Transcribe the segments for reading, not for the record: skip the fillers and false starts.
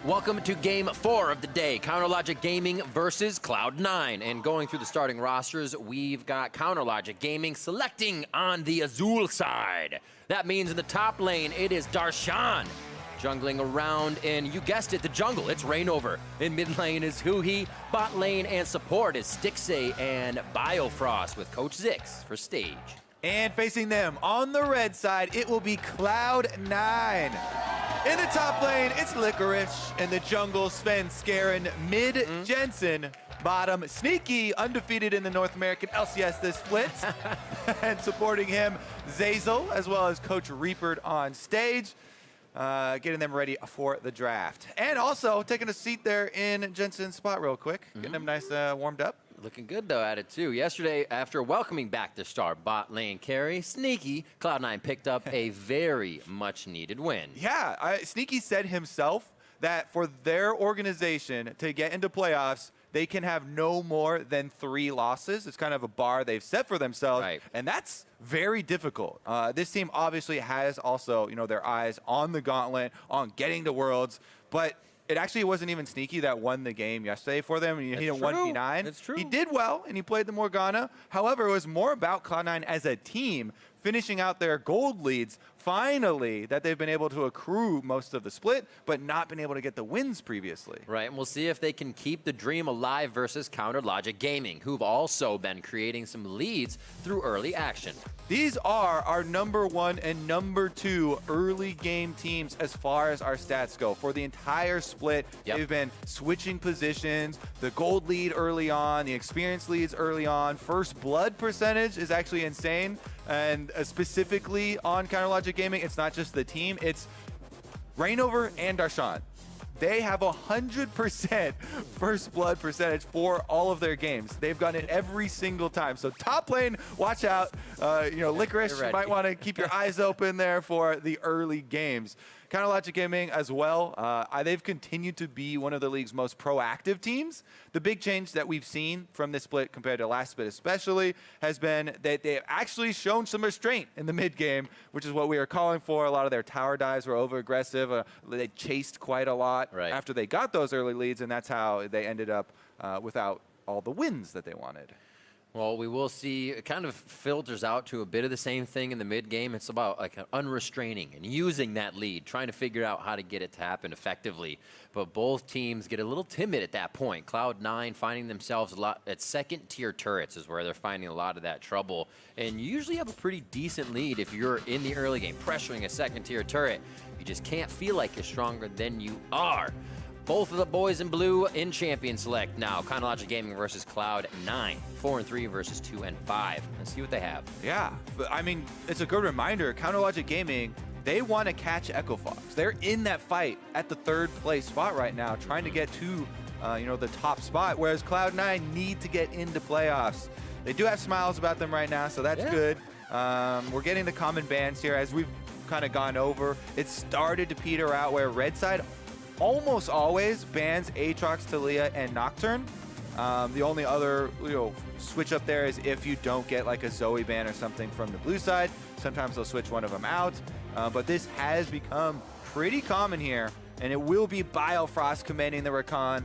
Welcome to Game 4 of the day, Counterlogic Gaming versus Cloud9. And going through the starting rosters, we've got Counterlogic Gaming selecting on the Azul side. That means in the top lane, it is Darshan. Jungling around in, you guessed it, the jungle, it's Rainover. In mid lane is Huhi. Bot lane and support is Stixxay and Biofrost with Coach Zix for stage. And facing them on the red side, it will be Cloud9. In the top lane, it's Licorice. In the jungle, Sven Skaren. Mid, Jensen. Bottom, Sneaky, undefeated in the North American LCS this split. And supporting him, Zazel, as well as Coach Reaper on stage. Getting them ready for the draft. And also taking a seat there in Jensen's spot real quick. Getting them nice warmed up. Looking good, though, at it, too. Yesterday, after welcoming back the star bot lane carry, Sneaky, Cloud9 picked up a very much-needed win. Yeah, Sneaky said himself that for their organization to get into playoffs, they can have no more than 3 losses. It's kind of a bar they've set for themselves, right. And that's very difficult. This team obviously has also, their eyes on the gauntlet, on getting to Worlds, but it actually wasn't even Sneaky that won the game yesterday for them. He didn't 1v9. That's true. He did well, and he played the Morgana. However, it was more about Cloud9 as a team finishing out their gold leads, finally, that they've been able to accrue most of the split, but not been able to get the wins previously. Right, and we'll see if they can keep the dream alive versus Counterlogic Gaming, who've also been creating some leads through early action. These are our #1 and #2 early game teams as far as our stats go. For the entire split, they've been switching positions, the gold lead early on, the experience leads early on. First blood percentage is actually insane. And specifically on Counterlogic Gaming, it's not just the team, it's Rainover and Darshan. They have 100% first blood percentage for all of their games. They've gotten it every single time. So top lane, watch out. Licorice, you might want to keep your eyes open there for the early games. Counterlogic Gaming as well, they've continued to be one of the league's most proactive teams. The big change that we've seen from this split compared to last split especially has been that they've actually shown some restraint in the mid game, which is what we are calling for. A lot of their tower dives were over-aggressive. They chased quite a lot after they got those early leads, and that's how they ended up without all the wins that they wanted. Well, we will see it kind of filters out to a bit of the same thing in the mid game. It's about like unrestraining and using that lead, trying to figure out how to get it to happen effectively. But both teams get a little timid at that point. Cloud9 finding themselves a lot at second tier turrets is where they're finding a lot of that trouble. And you usually have a pretty decent lead if you're in the early game, pressuring a second tier turret. You just can't feel like you're stronger than you are. Both of the boys in blue in Champion Select now. Counterlogic Gaming versus Cloud9. 4-3 versus 2-5. Let's see what they have. Yeah, I mean, it's a good reminder. Counterlogic Gaming, they want to catch Echo Fox. They're in that fight at the 3rd place spot right now, trying to get to the top spot, whereas Cloud9 need to get into playoffs. They do have smiles about them right now, so that's good. We're getting the common bans here as we've kind of gone over. It started to peter out where red side almost always bans Aatrox, Talia, and Nocturne. The only other switch up there is if you don't get like a Zoe ban or something from the blue side. Sometimes they'll switch one of them out. But this has become pretty common here, and it will be Biofrost commanding the Rakan.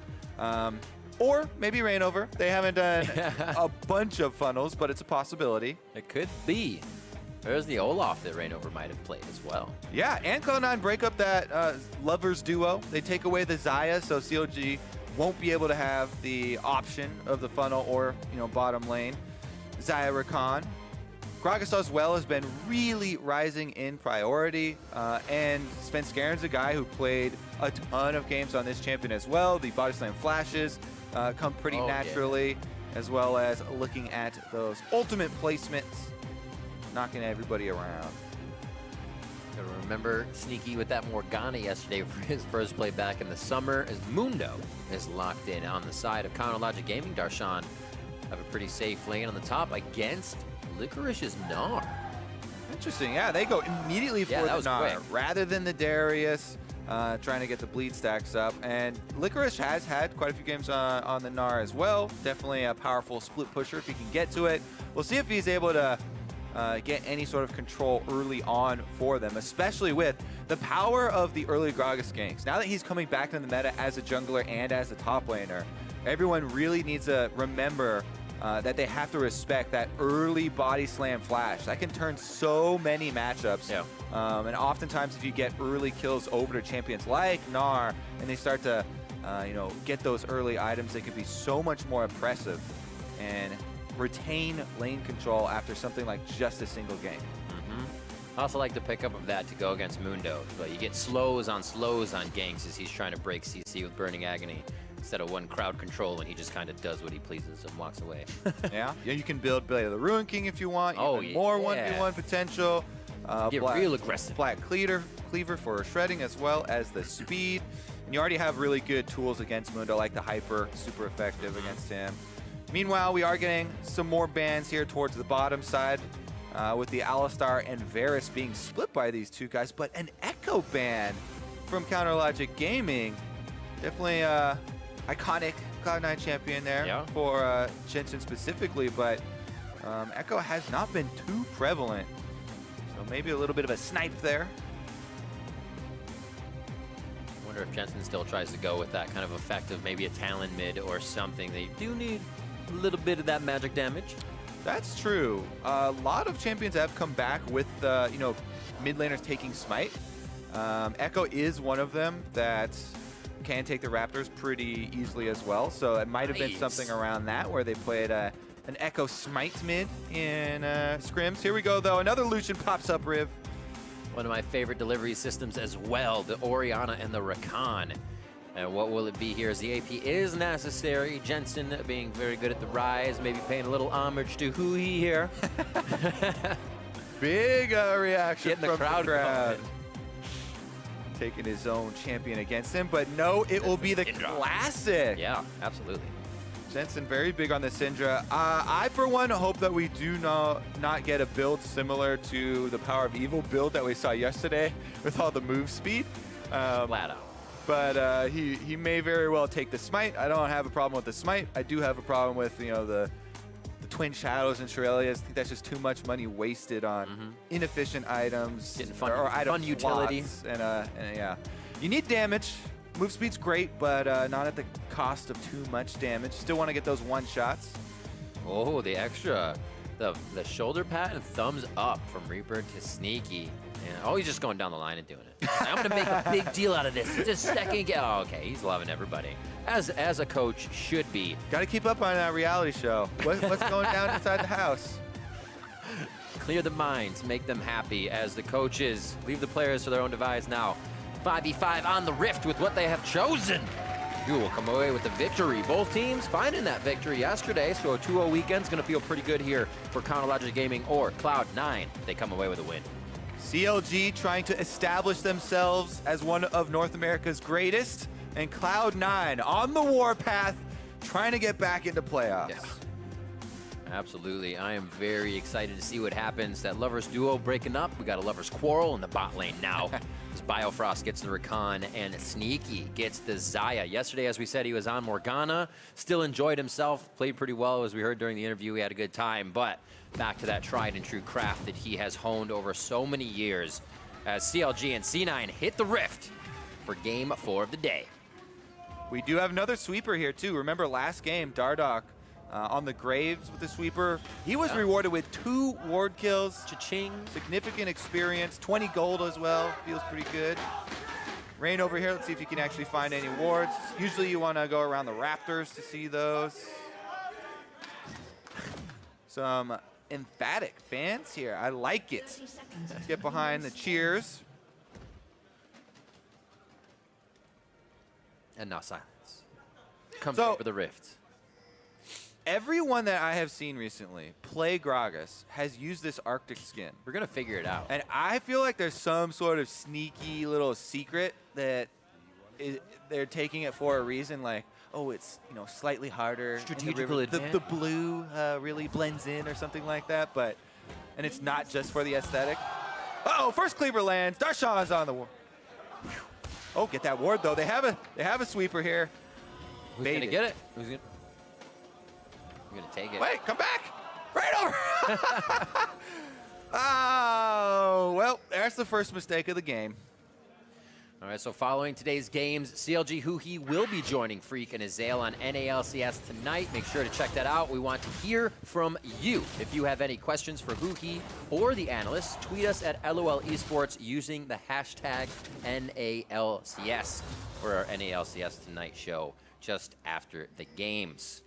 Or maybe Rainover. They haven't done a bunch of funnels, but it's a possibility. It could be. There's the Olaf that Rainover might have played as well. Yeah, and Cloud9 break up that lovers duo. They take away the Xayah, so CLG won't be able to have the option of the funnel or bottom lane. Xayah Rakan. Gragas as well has been really rising in priority, and Sven Skaren's a guy who played a ton of games on this champion as well. The body slam flashes come pretty naturally, as well as looking at those ultimate placements, knocking everybody around. Gotta remember Sneaky with that Morgana yesterday for his first play back in the summer, as Mundo is locked in on the side of Counterlogic Gaming. Darshan have a pretty safe lane on the top against Licorice's Gnar. Interesting, yeah, they go immediately for the Gnar rather than the Darius, trying to get the bleed stacks up. And Licorice has had quite a few games on the Gnar as well. Definitely a powerful split pusher if he can get to it. We'll see if he's able to get any sort of control early on for them, especially with the power of the early Gragas ganks. Now that he's coming back in the meta as a jungler and as a top laner, everyone really needs to remember that they have to respect that early body slam flash. That can turn so many matchups. Yeah. And oftentimes if you get early kills over to champions like Gnar and they start to get those early items, they can be so much more oppressive and retain lane control after something like just a single game. I also like the pickup of that to go against Mundo. But you get slows on ganks as he's trying to break CC with Burning Agony instead of one crowd control, and he just kind of does what he pleases and walks away. Yeah, you can build Blade of the Ruin King if you want. Even more 1v1 potential. Get real aggressive. Black Cleaver for shredding as well as the speed. And you already have really good tools against Mundo, like the Hyper, super effective against him. Meanwhile, we are getting some more bans here towards the bottom side with the Alistar and Varus being split by these two guys, but an Echo ban from Counterlogic Gaming. Definitely iconic Cloud9 champion there for Jensen specifically, but Echo has not been too prevalent. So maybe a little bit of a snipe there. I wonder if Jensen still tries to go with that kind of effect of maybe a Talon mid or something. They do need a little bit of that magic damage. That's true. A lot of champions have come back with, mid laners taking Smite. Echo is one of them that can take the Raptors pretty easily as well. So it might have been something around that where they played an Echo Smite mid in scrims. Here we go, though. Another Lucian pops up, Riv. One of my favorite delivery systems as well, the Orianna and the Rakan. And what will it be here as the AP is necessary? Jensen being very good at the rise, maybe paying a little homage to Hui here. Big reaction Getting the crowd going. Taking his own champion against him, but no, it will be the classic. Yeah, absolutely. Jensen very big on the Syndra. I, for one, hope that we do not get a build similar to the Power of Evil build that we saw yesterday with all the move speed. Flat out. But he may very well take the Smite. I don't have a problem with the Smite. I do have a problem with the Twin Shadows and Shurelias. I think that's just too much money wasted on inefficient items. Getting fun, or item fun utility. And yeah, you need damage. Move speed's great, but not at the cost of too much damage. Still want to get those one shots. Oh, the extra, the shoulder pat and thumbs up from Reaper to Sneaky. And, he's just going down the line and doing it. I'm going to make a big deal out of this. Just second get. Oh, okay, he's loving everybody. As a coach should be. Got to keep up on that reality show. What's going down inside the house? Clear the minds, make them happy as the coaches leave the players to their own device now. 5v5 on the Rift with what they have chosen. You will come away with the victory. Both teams finding that victory yesterday, so a 2-0 weekend's going to feel pretty good here for Counterlogic Gaming or Cloud9. They come away with a win. CLG trying to establish themselves as one of North America's greatest, and Cloud9 on the warpath trying to get back into playoffs. Yeah. Absolutely. I am very excited to see what happens. That Lovers duo breaking up. We got a Lovers quarrel in the bot lane now. As Biofrost gets the Rakan and Sneaky gets the Xayah. Yesterday, as we said, he was on Morgana. Still enjoyed himself. Played pretty well, as we heard during the interview. He had a good time. But back to that tried and true craft that he has honed over so many years as CLG and C9 hit the Rift for game 4 of the day. We do have another sweeper here, too. Remember last game, Dardoch on the Graves with the sweeper. He was rewarded with 2 ward kills. Cha-ching. Significant experience. 20 gold as well. Feels pretty good. Rain over here. Let's see if you can actually find any wards. Usually you want to go around the Raptors to see those. Some emphatic fans here. I like it. Let's get behind the cheers. And now silence. Comes So- over the Rift. Everyone that I have seen recently play Gragas has used this Arctic skin. We're going to figure it out. And I feel like there's some sort of sneaky little secret that they're taking it for a reason, like, oh, it's slightly harder. Strategical advantage. The blue really blends in or something like that, and it's not just for the aesthetic. Uh-oh, first cleaver lands. Darshan's on the ward. Oh, get that ward though. They have a sweeper here. Who's going to get it? Who's going to take it? Wait, come back! Right over! that's the first mistake of the game. All right, so following today's games, CLG Huhi will be joining Freak and Azael on NALCS tonight. Make sure to check that out. We want to hear from you. If you have any questions for Huhi or the analysts, tweet us at LOL Esports using the hashtag NALCS for our NALCS Tonight show just after the games.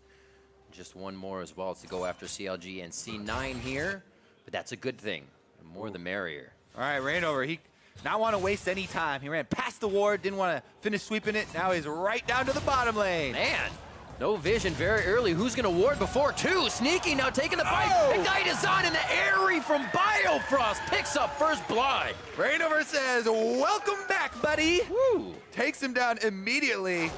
Just one more as well to go after CLG and C9 here, but that's a good thing. The more the merrier. All right, Rainover, he not want to waste any time. He ran past the ward, didn't want to finish sweeping it. Now he's right down to the bottom lane. Man, no vision very early. Who's going to ward before two? Sneaky now taking the fight. Oh! Ignite is on, and the Airy from Biofrost picks up first blood. Rainover says, welcome back, buddy. Woo. Takes him down immediately.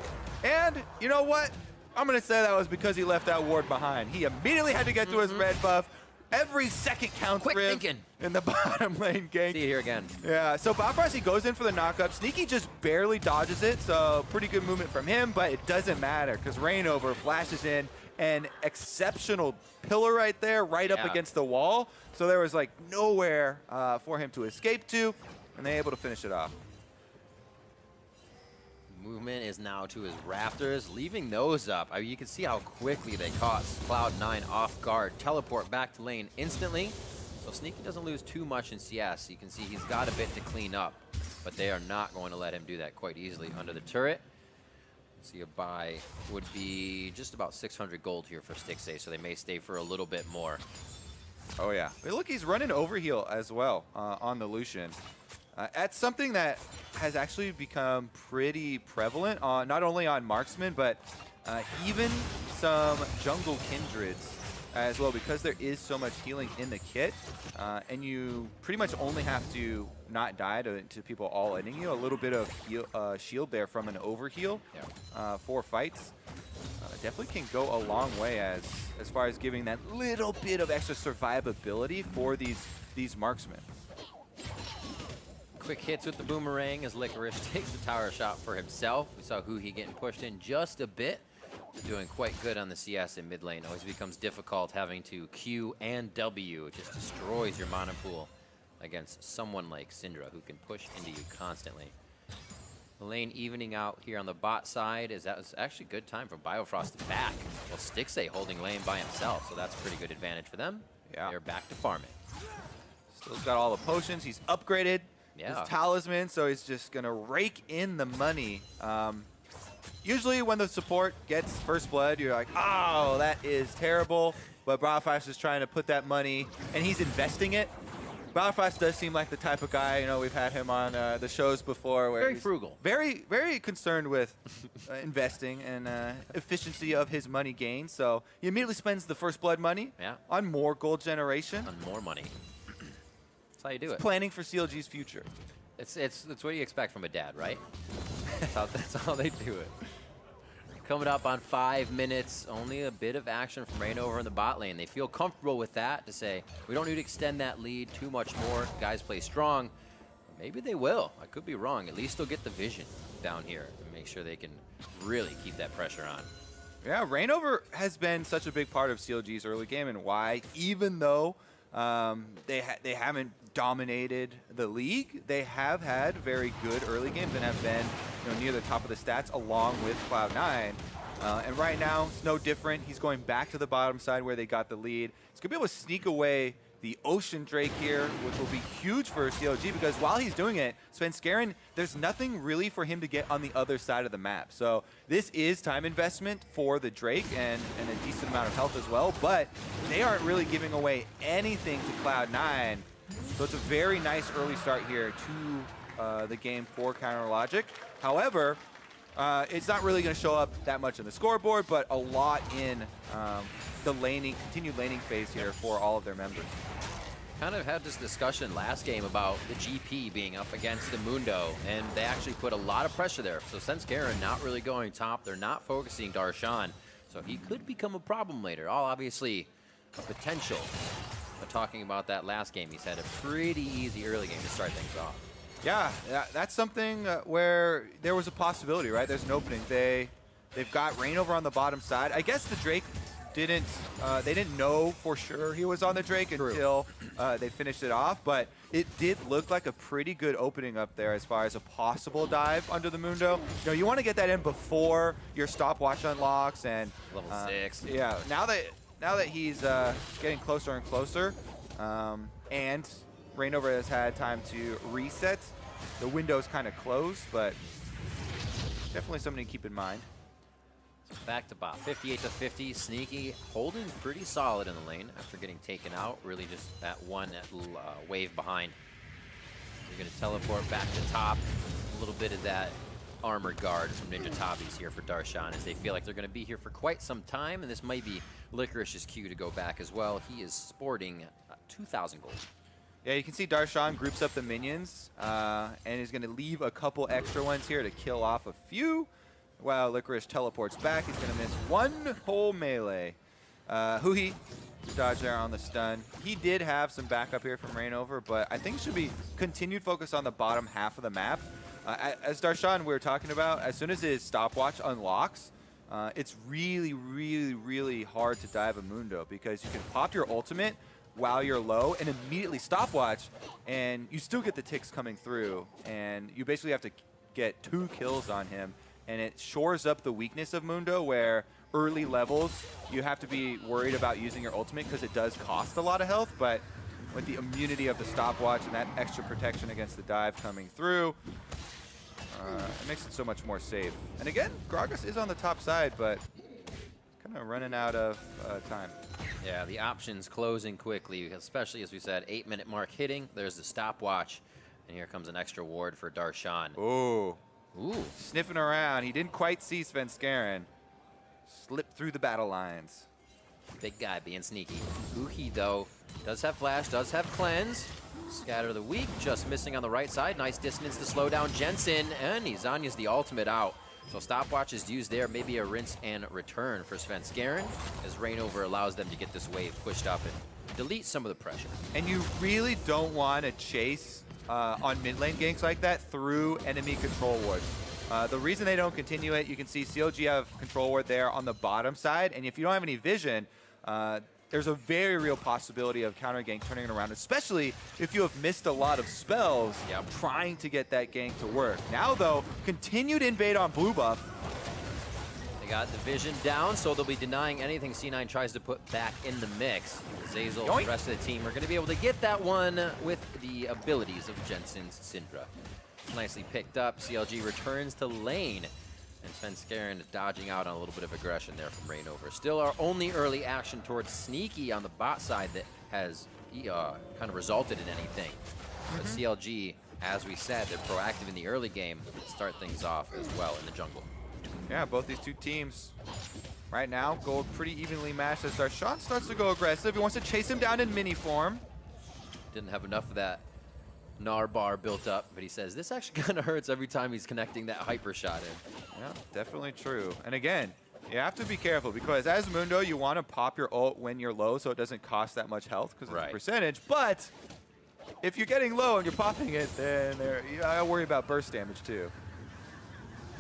And you know what? I'm going to say that was because he left that ward behind. He immediately had to get to his red buff. Every second counts. Quick thinking. In the bottom lane gank. See you here again. Yeah, so Biofrost, he goes in for the knockup. Sneaky just barely dodges it, so pretty good movement from him, but it doesn't matter because Rainover flashes in an exceptional pillar right there, right up against the wall. So there was like nowhere for him to escape to, and they're able to finish it off. Movement is now to his Raptors, leaving those up. I mean, you can see how quickly they caught Cloud9 off guard. Teleport back to lane instantly. So Sneaky doesn't lose too much in CS. You can see he's got a bit to clean up, but they are not going to let him do that quite easily under the turret. See, a buy would be just about 600 gold here for Stixxay, so they may stay for a little bit more. Oh yeah, but look, he's running overheal as well on the Lucian. That's something that has actually become pretty prevalent on not only on marksmen, but even some jungle kindreds as well, because there is so much healing in the kit, and you pretty much only have to not die to people all ending you. A little bit of shield there from an overheal for fights definitely can go a long way as far as giving that little bit of extra survivability for these marksmen. Quick hits with the boomerang as Licorice takes the tower shot for himself. We saw Huhi getting pushed in just a bit. Doing quite good on the CS in mid lane. Always becomes difficult having to Q and W. It just destroys your mana pool against someone like Syndra who can push into you constantly. The lane evening out here on the bot side is that was actually good time for Biofrost to back. Well, Stixxay holding lane by himself, so that's a pretty good advantage for them. Yeah. They're back to farming. Still's got all the potions. He's upgraded his talisman, so he's just going to rake in the money. Usually when the support gets first blood, you're like, oh, that is terrible. But Biofrost is trying to put that money, and he's investing it. Biofrost does seem like the type of guy, you know, we've had him on the shows before. Where very frugal. Very, very concerned with investing and efficiency of his money gain. So he immediately spends the first blood money on more gold generation. On more money. That's how you do it. Planning for CLG's future. It's what you expect from a dad, right? That's how they do it. Coming up on 5 minutes, only a bit of action from Rainover in the bot lane. They feel comfortable with that to say, we don't need to extend that lead too much more. Guys play strong. Maybe they will. I could be wrong. At least they'll get the vision down here to make sure they can really keep that pressure on. Yeah, Rainover has been such a big part of CLG's early game, and why, even though they haven't dominated the league, they have had very good early games and have been near the top of the stats along with Cloud9. And right now, it's no different. He's going back to the bottom side where they got the lead. He's going to be able to sneak away the Ocean Drake here, which will be huge for CLG, because while he's doing it, Svenskeren, there's nothing really for him to get on the other side of the map. So this is time investment for the Drake and a decent amount of health as well, but they aren't really giving away anything to Cloud9. So it's a very nice early start here to the game for Counter Logic. However, it's not really going to show up that much on the scoreboard, but a lot in the continued laning phase here for all of their members. Kind of had this discussion last game about the GP being up against the Mundo, and they actually put a lot of pressure there. So Svenskeren not really going top. They're not focusing Darshan, so he could become a problem later. All obviously a potential. But talking about that last game, he's had a pretty easy early game to start things off. Yeah, that's something where there was a possibility, right? There's an opening. They've got Rainover on the bottom side. I guess the Drake didn't they didn't know for sure he was on the Drake until they finished it off, but it did look like a pretty good opening up there as far as a possible dive under the Mundo. You know, you want to get that in before your stopwatch unlocks and level 6. Yeah, now that he's getting closer and closer, and Rainover has had time to reset, the window's kind of closed, but definitely something to keep in mind. Back to bot, 58 to 50. Sneaky holding pretty solid in the lane after getting taken out. Really just that one wave behind. You're going to teleport back to top. A little bit of that armored guard from Ninja Tabis here for Darshan as they feel like they're going to be here for quite some time, and this might be Licorice's cue to go back as well. He is sporting 2,000 gold. Yeah, you can see Darshan groups up the minions and is going to leave a couple extra ones here to kill off a few. While Licorice teleports back, he's going to miss one whole melee. Huhi, dodge there on the stun. He did have some backup here from Rainover, but I think it should be continued focus on the bottom half of the map. As Darshan we were talking about, as soon as his stopwatch unlocks, it's really, really, really hard to dive a Mundo because you can pop your ultimate while you're low and immediately stopwatch, and you still get the ticks coming through, and you basically have to get 2 kills on him. And it shores up the weakness of Mundo where early levels you have to be worried about using your ultimate because it does cost a lot of health, but with the immunity of the stopwatch and that extra protection against the dive coming through, it makes it so much more safe. And again, Gragas is on the top side, but kind of running out of time. Yeah, the options closing quickly, especially as we said, 8-minute mark hitting. There's the stopwatch, and here comes an extra ward for Darshan. Ooh. Ooh. Sniffing around. He didn't quite see Svenskeren. Slipped through the battle lines. Big guy being sneaky. Uhi, though, does have flash, does have cleanse. Scatter the weak, just missing on the right side. Nice distance to slow down Jensen, and he Zanya's the ultimate out. So stopwatch is used there, maybe a rinse and return for Svenskeren, as Rainover allows them to get this wave pushed up and delete some of the pressure. And you really don't want to chase on mid lane ganks like that through enemy control wards. The reason they don't continue it, you can see CLG have control ward there on the bottom side, and if you don't have any vision, there's a very real possibility of counter gank turning it around, especially if you have missed a lot of spells trying to get that gank to work. Now though, continued invade on blue buff. They got the vision down, so they'll be denying anything C9 tries to put back in the mix. Zazel and the rest of the team are going to be able to get that one with the abilities of Jensen's Syndra. Nicely picked up. CLG returns to lane. And Svenskeren dodging out on a little bit of aggression there from Rainover. Still our only early action towards Sneaky on the bot side that has kind of resulted in anything. But CLG, as we said, they're proactive in the early game to start things off as well in the jungle. Yeah, both these two teams right now go pretty evenly matched as Darshan starts to go aggressive. He wants to chase him down in mini form. Didn't have enough of that Gnar bar built up, but he says this actually kind of hurts every time he's connecting that hyper shot in. Yeah, definitely true. And again, you have to be careful because as Mundo, you want to pop your ult when you're low so it doesn't cost that much health because it's a percentage. But if you're getting low and you're popping it, then you gotta worry about burst damage too.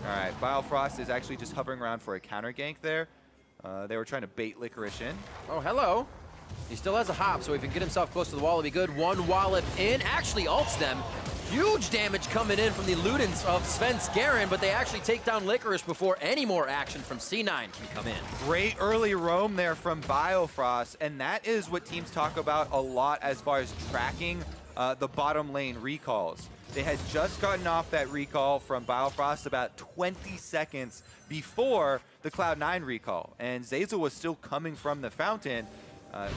All right, Biofrost is actually just hovering around for a counter gank there. They were trying to bait Licorice in. Oh, hello. He still has a hop, so if he can get himself close to the wall, it'll be good. One wallop in, actually ults them. Huge damage coming in from the Ludens of Svenskeren, but they actually take down Licorice before any more action from C9 can come in. Great early roam there from Biofrost, and that is what teams talk about a lot as far as tracking the bottom lane recalls. They had just gotten off that recall from Biofrost about 20 seconds before the Cloud9 recall, and Zazel was still coming from the fountain.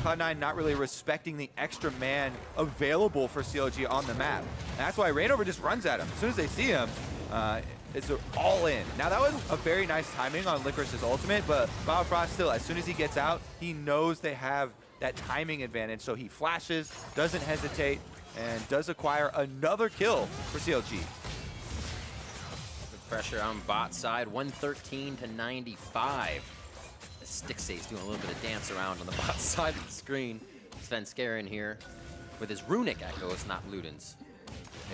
Cloud9 not really respecting the extra man available for CLG on the map. And that's why Rainover just runs at him. As soon as they see him, it's all in. Now that was a very nice timing on Licorice's ultimate, but Biofrost still, as soon as he gets out, he knows they have that timing advantage, so he flashes, doesn't hesitate, and does acquire another kill for CLG. The pressure on bot side, 113 to 95. Stixay's doing a little bit of dance around on the bot side of the screen. Svenskeren here with his runic echoes, not Ludens.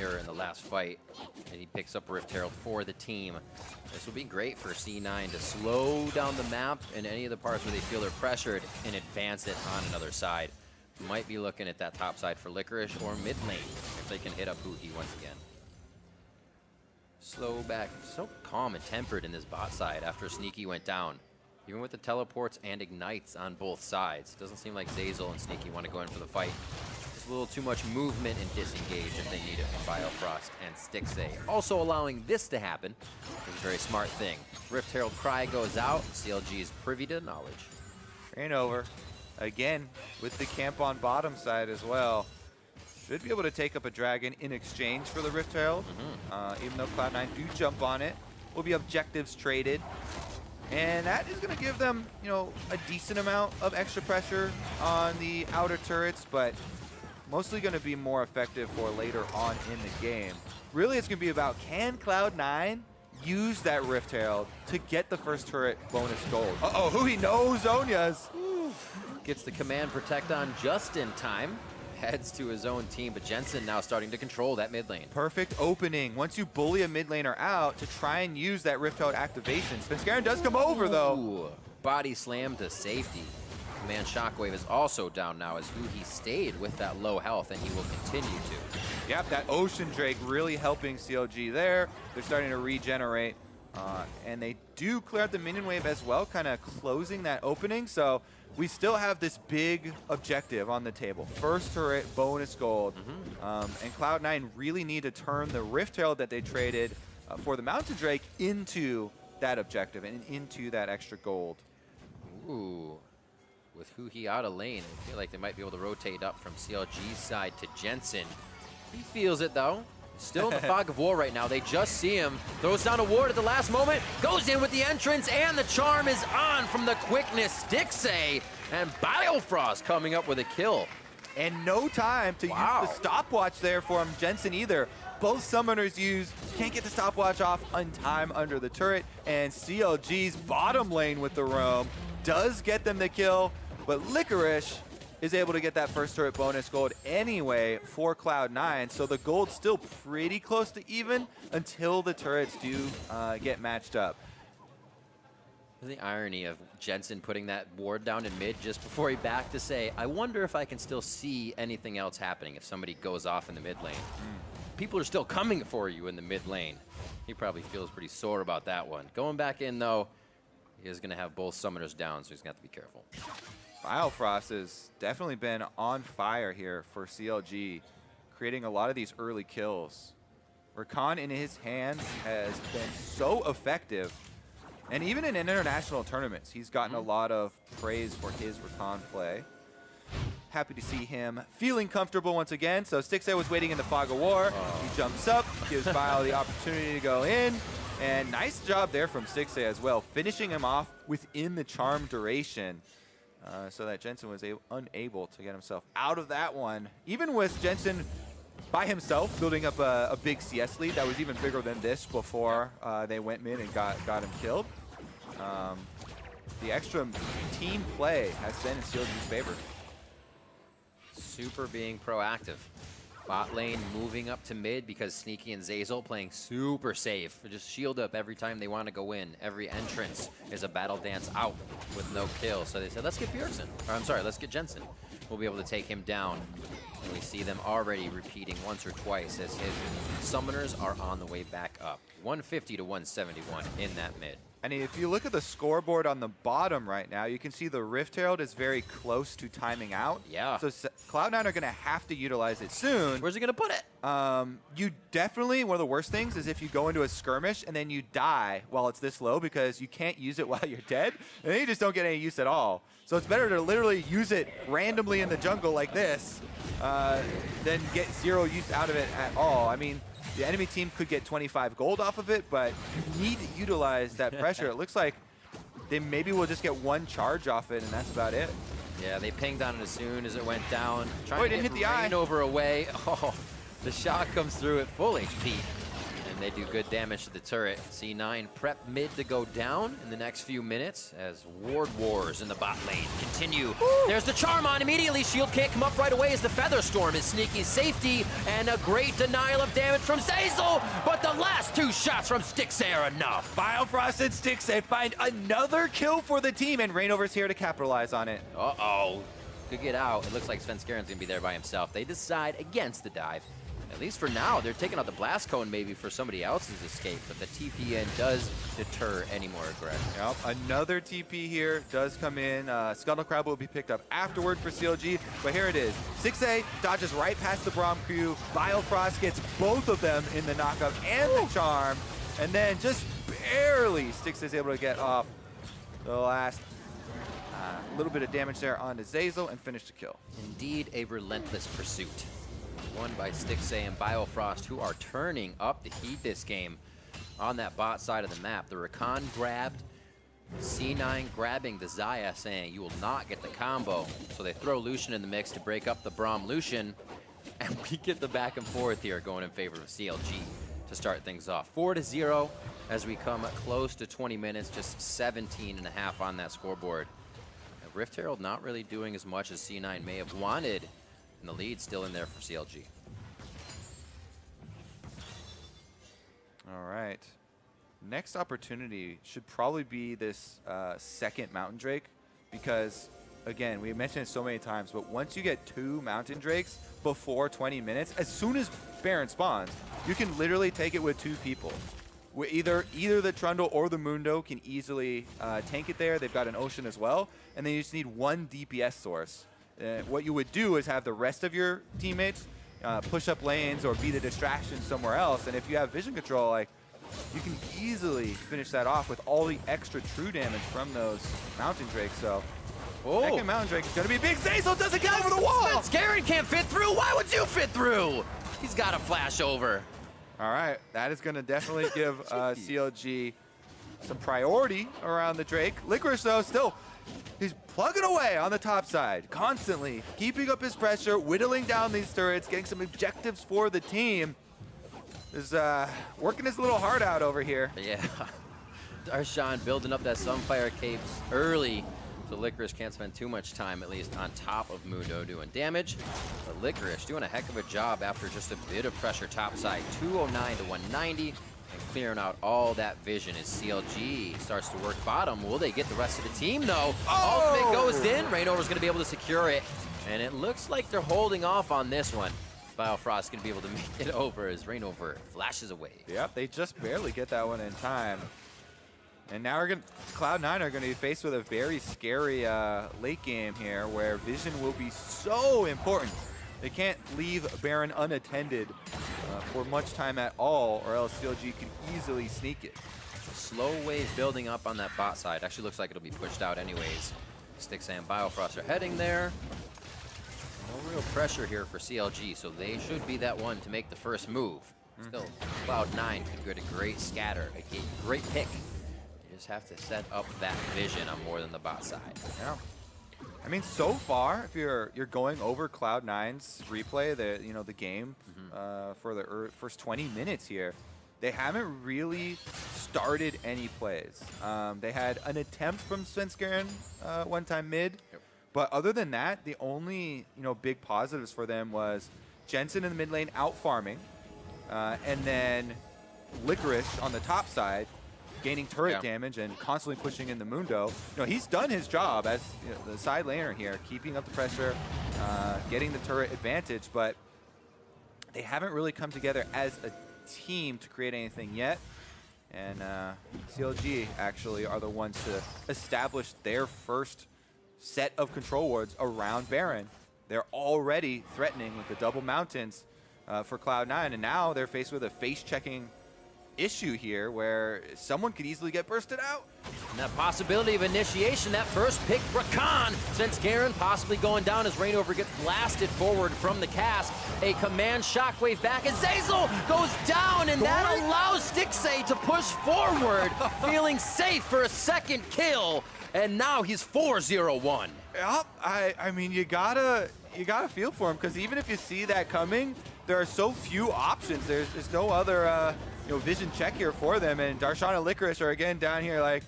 error in the last fight, and he picks up Rift Herald for the team. This will be great for C9 to slow down the map in any of the parts where they feel they're pressured and advance it on another side. Might be looking at that top side for Licorice or mid lane if they can hit up Huhi once again. Slow back, so calm and tempered in this bot side after Sneaky went down. Even with the teleports and ignites on both sides. It doesn't seem like Zeyzal and Sneaky want to go in for the fight. Just a little too much movement and disengage if they need it from Biofrost and Stixxay. Also allowing this to happen is a very smart thing. Rift Herald Cry goes out. CLG is privy to knowledge. Train over. Again, with the camp on bottom side as well. Should be able to take up a dragon in exchange for the Rift Herald. Even though Cloud9 do jump on it. Will be objectives traded. And that is going to give them, you know, a decent amount of extra pressure on the outer turrets, but mostly going to be more effective for later on in the game. Really, it's going to be about, can Cloud9 use that Rift Herald to get the first turret bonus gold? Uh-oh, Huhi knows Zhonya's. Gets the command protect on just in time. Heads to his own team, but Jensen now starting to control that mid lane. Perfect opening. Once you bully a mid laner out to try and use that Rift Herald activation. Spenskaren does come over though. Ooh, body slam to safety. Command Shockwave is also down now as Huhi stayed with that low health, and he will continue to. Yep, that Ocean Drake really helping CLG there. They're starting to regenerate. And they do clear out the minion wave as well, kind of closing that opening. So we still have this big objective on the table. First turret, bonus gold. And Cloud9 really need to turn the Rift Herald that they traded for the Mountain Drake into that objective and into that extra gold. Ooh. With Huhi out of lane, I feel like they might be able to rotate up from CLG's side to Jensen. He feels it though. Still in the fog of war right now. They just see him. Throws down a ward at the last moment. Goes in with the entrance, and the charm is on from the quickness. Stixxay and Biofrost coming up with a kill. And no time to use the stopwatch there for Jensen either. Both summoners can't get the stopwatch off on time under the turret. And CLG's bottom lane with the roam does get them the kill. But Licorice is able to get that first turret bonus gold anyway for Cloud9. So the gold's still pretty close to even until the turrets do get matched up. The irony of Jensen putting that ward down in mid just before he backed to say, I wonder if I can still see anything else happening if somebody goes off in the mid lane. People are still coming for you in the mid lane. He probably feels pretty sore about that one. Going back in though, he is going to have both summoners down, so he's going to have to be careful. Biofrost has definitely been on fire here for CLG, creating a lot of these early kills. Rakan in his hands has been so effective, and even in international tournaments, he's gotten a lot of praise for his Rakan play. Happy to see him feeling comfortable once again. So Stixxay was waiting in the fog of war. He jumps up, gives Bio the opportunity to go in, and nice job there from Stixxay as well, finishing him off within the charm duration. So that Jensen was unable to get himself out of that one. Even with Jensen by himself building up a big CS lead that was even bigger than this before they went mid and got him killed. The extra team play has been in CLG's favor. Super being proactive. Bot lane moving up to mid because Sneaky and Zeyzal playing super safe. They just shield up every time they want to go in. Every entrance is a battle dance out with no kill. So they said, let's get Bjergsen. Or I'm sorry, let's get Jensen. We'll be able to take him down. And we see them already repeating once or twice as his summoners are on the way back up. 150 to 171 in that mid. And if you look at the scoreboard on the bottom right now, you can see the Rift Herald is very close to timing out. Yeah. So Cloud9 are going to have to utilize it soon. Where's he going to put it? You definitely, one of the worst things is if you go into a skirmish and then you die while it's this low because you can't use it while you're dead, and then you just don't get any use at all. So it's better to literally use it randomly in the jungle like this than get zero use out of it at all. I mean, the enemy team could get 25 gold off of it, but you need to utilize that pressure. It looks like they maybe will just get one charge off it, and that's about it. Yeah, they pinged on it as soon as it went down. Oh, he didn't hit the eye. Over away. Oh, the shot comes through at full HP. And they do good damage to the turret. C9 prep mid to go down in the next few minutes as Ward Wars in the bot lane continue. Ooh. There's the charm on immediately. Shield can't come up right away as the Feather Storm is sneaking safety, and a great denial of damage from Zeyzal, but the last 2 shots from Stixxay are enough. Biofrost and Stixxay find another kill for the team, and Reignover's here to capitalize on it. Uh-oh. Could get out. It looks like Svenskaren's gonna be there by himself. They decide against the dive. At least for now, they're taking out the blast cone maybe for somebody else's escape, but the TPN does deter any more aggression. Yep, another TP here does come in. Scuttle Crab will be picked up afterward for CLG, but here it is. Stixxay dodges right past the Braum crew. Biofrost gets both of them in the knockup and the charm, and then just barely Stixxay's able to get off the last little bit of damage there onto Zeyzal and finish the kill. Indeed, a relentless pursuit. Won by Stixxay and Biofrost, who are turning up the heat this game on that bot side of the map. The Rakan grabbed, C9 grabbing the Xayah, saying you will not get the combo. So they throw Lucian in the mix to break up the Braum Lucian, and we get the back and forth here going in favor of CLG to start things off. 4-0 as we come close to 20 minutes, just 17 and a half on that scoreboard. Rift Herald not really doing as much as C9 may have wanted, and the lead still in there for CLG. All right. Next opportunity should probably be this second Mountain Drake, because, again, we mentioned it so many times, but once you get 2 Mountain Drakes before 20 minutes, as soon as Baron spawns, you can literally take it with 2 people. Either the Trundle or the Mundo can easily tank it there. They've got an Ocean as well, and then you just need 1 DPS source. What you would do is have the rest of your teammates push up lanes or be the distraction somewhere else, and if you have vision control, like, you can easily finish that off with all the extra true damage from those Mountain Drakes. So, second Mountain Drake is going to be big. Zeyzal doesn't get over the wall! Svenskaren can't fit through! Why would you fit through? He's got a flash over. All right, that is going to definitely give CLG some priority around the Drake. Licorice, though, still, he's plugging away on the top side, constantly keeping up his pressure, whittling down these turrets, getting some objectives for the team. Is working his little heart out over here. Yeah, Darshan building up that Sunfire capes early, so Licorice can't spend too much time, at least on top of Mundo, doing damage. But Licorice doing a heck of a job after just a bit of pressure topside. 209 to 190, and clearing out all that vision as CLG starts to work bottom. Will they get the rest of the team, though? Oh! Ultimate goes in. Reignover's going to be able to secure it, and it looks like they're holding off on this one. Biofrost going to be able to make it over as Reignover flashes away. Yep, they just barely get that one in time. And now Cloud9 are going to be faced with a very scary late game here, where vision will be so important. They can't leave Baron unattended for much time at all, or else CLG can easily sneak it. Slow wave building up on that bot side. Actually looks like it'll be pushed out anyways. Stixxay and Biofrost are heading there. No real pressure here for CLG, so they should be that one to make the first move. Still, Cloud9 could get a great scatter, a great pick. You just have to set up that vision on more than the bot side. Yeah. I mean, so far, if you're going over Cloud9's replay, the game for the first 20 minutes here, they haven't really started any plays. They had an attempt from Svenskaren one time mid, but other than that, the only big positives for them was Jensen in the mid lane out farming, and then Licorice on the top side gaining turret damage and constantly pushing in the Mundo. He's done his job as the side laner here, keeping up the pressure, getting the turret advantage, but they haven't really come together as a team to create anything yet. And CLG actually are the ones to establish their first set of control wards around Baron. They're already threatening with the double mountains for Cloud9, and now they're faced with a face-checking issue here where someone could easily get bursted out. And that possibility of initiation, that first pick, Rakan, Svenskaren possibly going down as Reignover gets blasted forward from the cast. A command shockwave back as Zeyzal goes down, and that allows Stixxay to push forward, feeling safe for a second kill. And now he's 4-0-1. Yep, I mean, you gotta feel for him, because even if you see that coming, there are so few options. There's no other vision check here for them, and Darshan and Licorice are again down here like,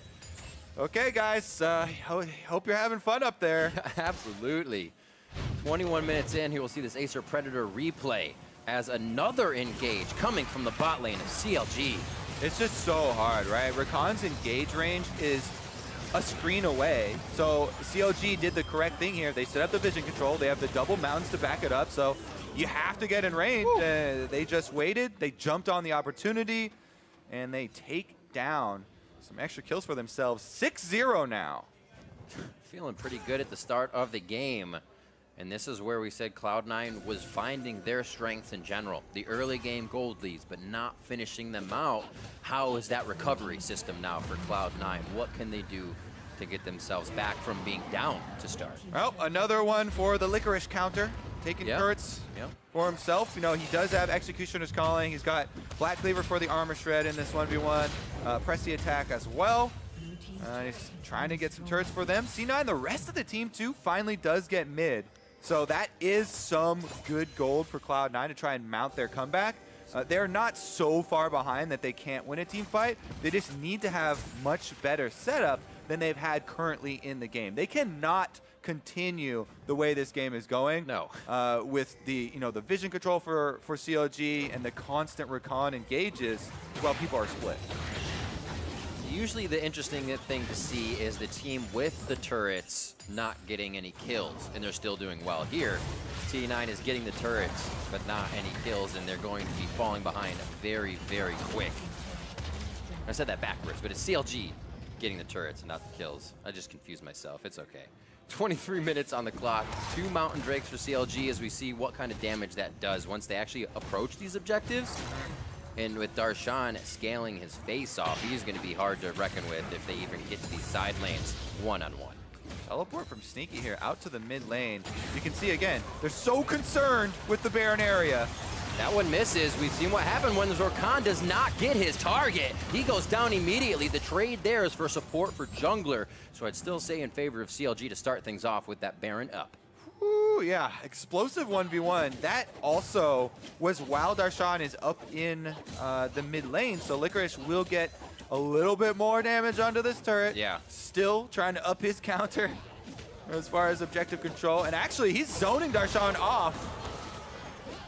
okay, guys, hope you're having fun up there. Absolutely. 21 minutes in, here we'll see this Acer Predator replay as another engage coming from the bot lane of CLG. It's just so hard, right? Rakan's engage range is a screen away. So CLG did the correct thing here. They set up the vision control. They have the double mountains to back it up. So you have to get in range. They just waited. They jumped on the opportunity, and they take down some extra kills for themselves. 6-0 now. Feeling pretty good at the start of the game. And this is where we said Cloud9 was finding their strengths in general. The early game gold leads, but not finishing them out. How is that recovery system now for Cloud9? What can they do to get themselves back from being down to start? Well, another one for the Licorice counter. Taking turrets for himself. You know, he does have Executioner's Calling. He's got Black Cleaver for the armor shred in this 1v1. Press the attack as well. He's trying to get some turrets for them. C9, the rest of the team too, finally does get mid. So that is some good gold for Cloud9 to try and mount their comeback. They're not so far behind that they can't win a team fight. They just need to have much better setup than they've had currently in the game. They cannot continue the way this game is going. No. With the the vision control for CLG and the constant Rakan engages while people are split. Usually the interesting thing to see is the team with the turrets not getting any kills, and they're still doing well here. T9 is getting the turrets, but not any kills, and they're going to be falling behind very, very quick. I said that backwards, but it's CLG getting the turrets and not the kills. I just confused myself. It's okay. 23 minutes on the clock. 2 Mountain Drakes for CLG as we see what kind of damage that does once they actually approach these objectives. And with Darshan scaling his face off, he's going to be hard to reckon with if they even get to these side lanes one-on-one. Teleport from Sneaky here out to the mid lane. You can see again, they're so concerned with the Baron area. That one misses. We've seen what happened when Zorkan does not get his target. He goes down immediately. The trade there is for support for jungler. So I'd still say in favor of CLG to start things off with that Baron up. Ooh, yeah, explosive 1v1. That also was while Darshan is up in the mid lane, so Licorice will get a little bit more damage onto this turret. Yeah. Still trying to up his counter as far as objective control, and actually he's zoning Darshan off.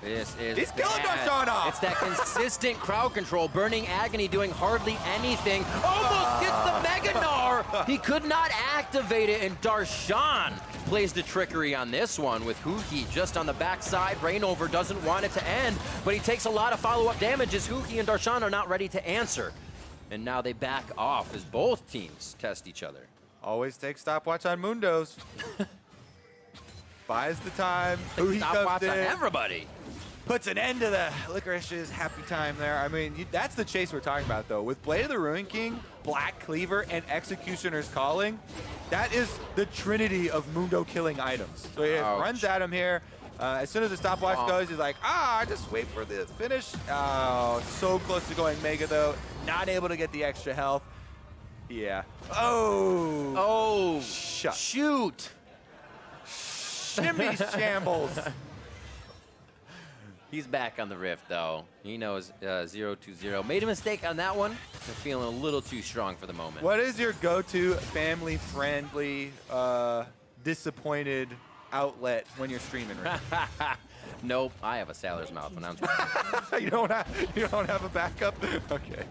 He's killing Darshan off! It's that consistent crowd control. Burning Agony doing hardly anything. Almost gets the Mega Gnar! He could not activate it, and Darshan plays the trickery on this one with Huhi just on the backside. Rainover doesn't want it to end, but he takes a lot of follow-up damage as Huhi and Darshan are not ready to answer. And now they back off as both teams test each other. Always take stopwatch on Mundos. Buys the time. Huhi Stopwatch comes on in. everybody. Puts an end to the Licorice's happy time there. I mean, that's the chase we're talking about, though. With Blade of the Ruin King, Black Cleaver, and Executioner's Calling, that is the trinity of Mundo-killing items. So he runs at him here. As soon as the stopwatch goes, he's like, just wait for the finish. Oh, so close to going Mega, though. Not able to get the extra health. Yeah. Oh. Shoot. Shimmy shambles. He's back on the Rift, though. He knows 0-2-0. Made a mistake on that one. They're feeling a little too strong for the moment. What is your go-to family-friendly, disappointed outlet when you're streaming? Nope, I have a sailor's mouth when I'm you don't have a backup? Okay.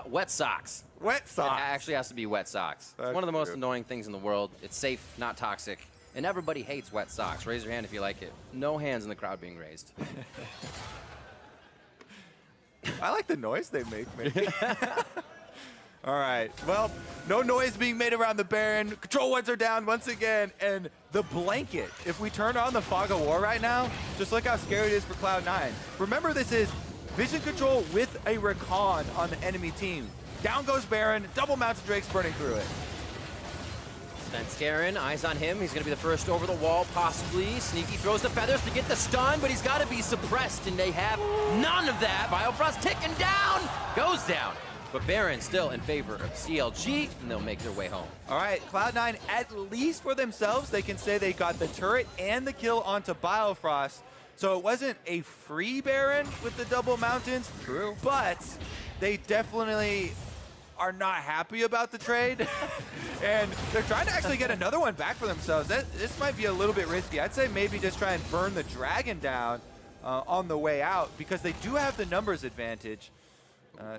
Wet socks. Wet socks. It actually has to be wet socks. That's It's one of the most true. annoying things in the world. It's safe, not toxic. And everybody hates wet socks. Raise your hand if you like it. No hands in the crowd being raised. I like the noise they make, maybe. All right. Well, no noise being made around the Baron. Control ones are down once again. And the blanket. If we turn on the Fog of War right now, just look how scary it is for Cloud9. Remember, this is vision control with a Rakan on the enemy team. Down goes Baron. Double Mountain Drakes burning through it. Svenskeren, eyes on him. He's going to be the first over the wall, possibly. Sneaky throws the feathers to get the stun, but he's got to be suppressed, and they have none of that. Biofrost ticking down, goes down. But Baron still in favor of CLG, and they'll make their way home. All right, Cloud9, at least for themselves, they can say they got the turret and the kill onto Biofrost. So it wasn't a free Baron with the double mountains. True. But they definitely are not happy about the trade. And they're trying to actually get another one back for themselves. This might be a little bit risky. I'd say maybe just try and burn the dragon down on the way out, because they do have the numbers advantage.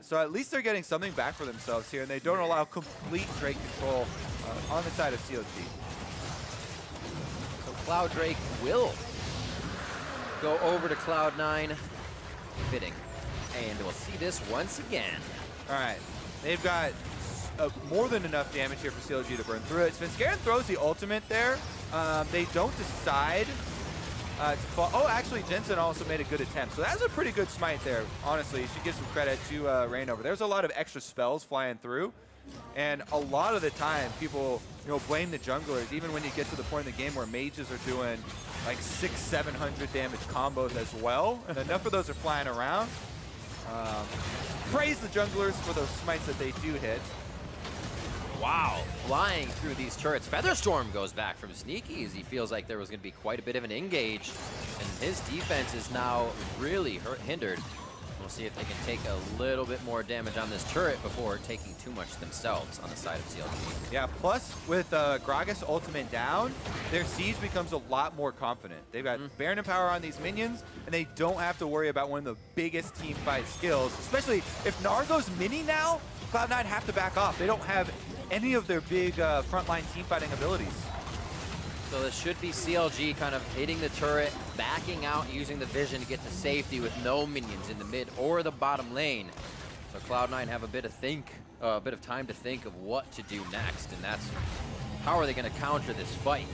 So at least they're getting something back for themselves here, and they don't allow complete Drake control on the side of CLG. So Cloud Drake will go over to Cloud9, fitting. And we'll see this once again. All right, they've got more than enough damage here for CLG to burn through it. Svenskeren throws the ultimate there. They don't decide to fall. Oh, actually, Jensen also made a good attempt. So that's a pretty good smite there, honestly. You should give some credit to Rainover. There's a lot of extra spells flying through. And a lot of the time, people blame the junglers, even when you get to the point in the game where mages are doing like 600-700 damage combos as well. And enough of those are flying around. Praise the junglers for those smites that they do hit. Wow, flying through these turrets. Featherstorm goes back from Sneaky as he feels like there was going to be quite a bit of an engage. And his defense is now really hindered. We'll see if they can take a little bit more damage on this turret before taking too much themselves on the side of CLG. Yeah, plus with Gragas ultimate down, their siege becomes a lot more confident. They've got Baron and Power on these minions, and they don't have to worry about one of the biggest team fight skills, especially if Gnar goes mini now. Cloud9 have to back off. They don't have any of their big frontline team fighting abilities. So this should be CLG kind of hitting the turret, backing out, using the vision to get to safety with no minions in the mid or the bottom lane. So Cloud9 have a bit of time to think of what to do next, and that's how are they going to counter this fight.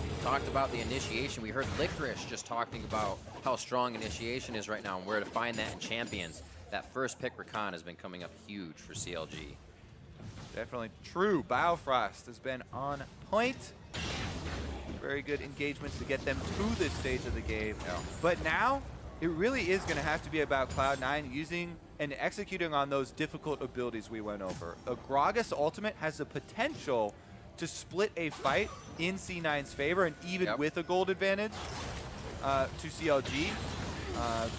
We talked about the initiation. We heard Licorice just talking about how strong initiation is right now and where to find that in champions. That first pick Rakan has been coming up huge for CLG. Definitely true. Biofrost has been on point. Very good engagements to get them to this stage of the game. Yeah. But now, it really is going to have to be about Cloud9 using and executing on those difficult abilities we went over. A Gragas ultimate has the potential to split a fight in C9's favor, and even with a gold advantage to CLG,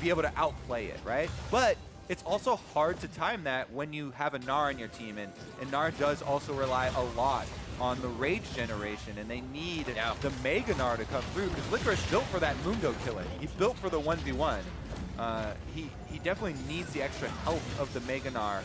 be able to outplay it, right? But it's also hard to time that when you have a Gnar on your team, and Gnar does also rely a lot on the rage generation, and they need the Mega Gnar to come through, because Licorice built for that Mundo killing. He built for the 1v1. He definitely needs the extra help of the Mega Gnar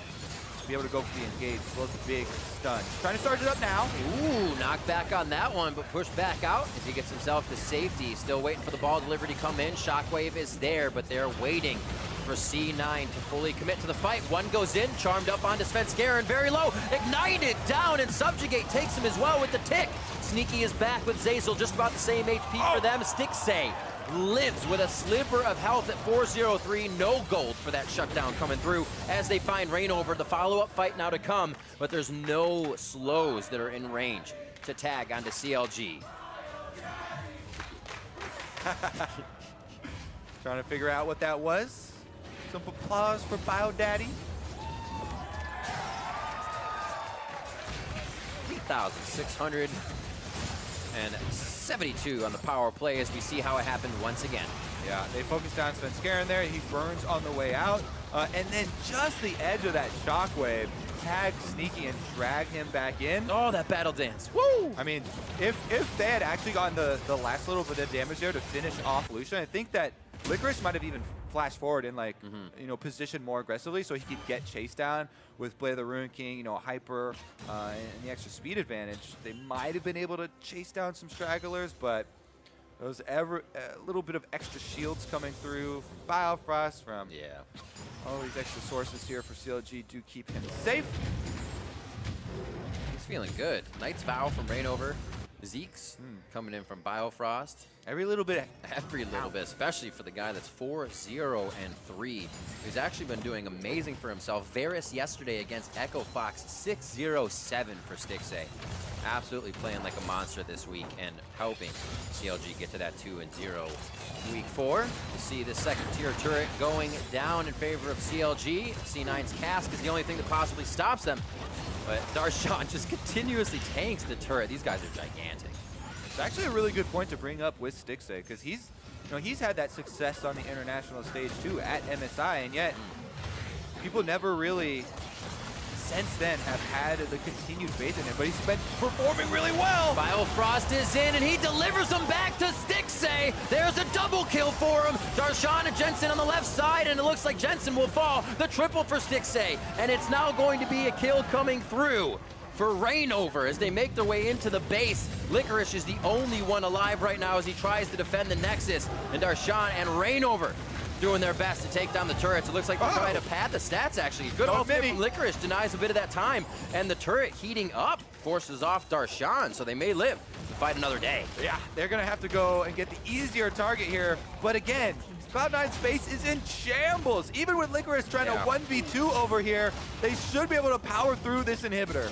to be able to go for the engage, as well as the big stun. Trying to start it up now. Ooh, knock back on that one, but pushed back out as he gets himself to safety. Still waiting for the ball delivery to come in. Shockwave is there, but they're waiting for C9 to fully commit to the fight. One goes in, charmed up onto Svenskeren, very low, ignited, down, and Subjugate takes him as well with the tick. Sneaky is back with Zeyzal, just about the same HP for them. Stixxay lives with a sliver of health at 403, no gold for that shutdown coming through as they find Rainover. The follow-up fight now to come, but there's no slows that are in range to tag onto CLG. Trying to figure out what that was. Some applause for Bio Daddy. 3,672 on the power play as we see how it happened once again. Yeah, they focused on Svenskeren there. He burns on the way out. And then just the edge of that shockwave tag Sneaky and drag him back in. Oh, that battle dance. Woo! I mean, if they had actually gotten the last little bit of damage there to finish off Lucian, I think that Licorice might have even flashed forward and positioned more aggressively so he could get chased down with Blade of the Ruin King, Hyper, and the extra speed advantage. They might have been able to chase down some stragglers, but those a little bit of extra shields coming through from Biofrost, from all these extra sources here for CLG do keep him safe. He's feeling good. Knight's Vow from Rainover. Zeke's coming in from Biofrost. Every little bit, especially for the guy that's 4-0-3. He's actually been doing amazing for himself. Varus yesterday against Echo Fox, 6-0-7 for Stixxay. Absolutely playing like a monster this week and helping CLG get to that 2-0. Week 4, we'll see the second tier turret going down in favor of CLG. C9's cask is the only thing that possibly stops them. But Darshan just continuously tanks the turret. These guys are gigantic. It's actually a really good point to bring up with Stixxay, because he's You know, he's had that success on the international stage too at MSI, and yet people never really since then have had the continued faith in him, but he's been performing really well. Biofrost is in, and he delivers them back to Stixxay. There's a double kill for him. Darshan and Jensen on the left side, and it looks like Jensen will fall. The triple for Stixxay, and it's now going to be a kill coming through for Reignover as they make their way into the base. Licorice is the only one alive right now as he tries to defend the Nexus, and Darshan and Reignover doing their best to take down the turrets. It looks like they're trying to pad the stats, actually. Good ultimate from Licorice, denies a bit of that time. And the turret heating up forces off Darshan, so they may live to fight another day. Yeah, they're going to have to go and get the easier target here. But again, Cloud9's base is in shambles. Even with Licorice trying to 1v2 over here, they should be able to power through this inhibitor.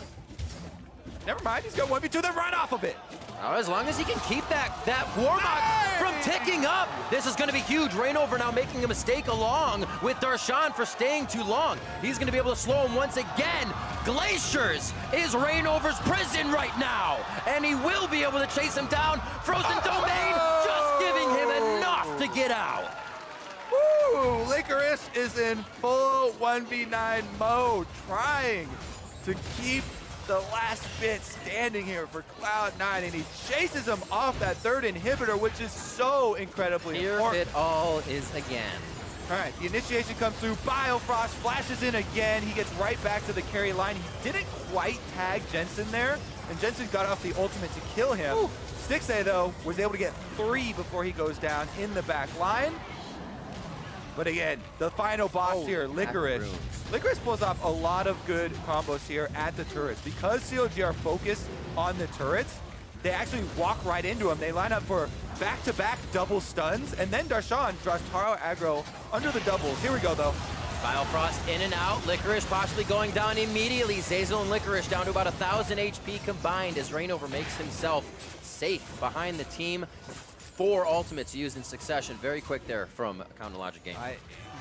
Never mind, he's got 1v2, then run off of it. Now, as long as he can keep that Warlock from ticking up, this is going to be huge. Reignover now making a mistake along with Darshan for staying too long. He's going to be able to slow him once again. Glaciers is Reignover's prison right now, and he will be able to chase him down. Frozen Domain just giving him enough to get out. Woo! Licorice is in full 1v9 mode, trying to keep the last bit standing here for Cloud9, and he chases him off that third inhibitor, which is so incredibly important. Here it all is again. All right, the initiation comes through. Biofrost flashes in again. He gets right back to the carry line. He didn't quite tag Jensen there, and Jensen got off the ultimate to kill him. Ooh. Stixxay, though, was able to get 3 before he goes down in the back line. But again, the final boss here, Licorice. Licorice pulls off a lot of good combos here at the turrets. Because CLG are focused on the turrets, they actually walk right into him. They line up for back-to-back double stuns, and then Darshan draws Taro aggro under the doubles. Here we go, though. Biofrost in and out. Licorice possibly going down immediately. Zazel and Licorice down to about 1,000 HP combined as Reignover makes himself safe behind the team. 4 ultimates used in succession. Very quick there from Counter Logic Game. I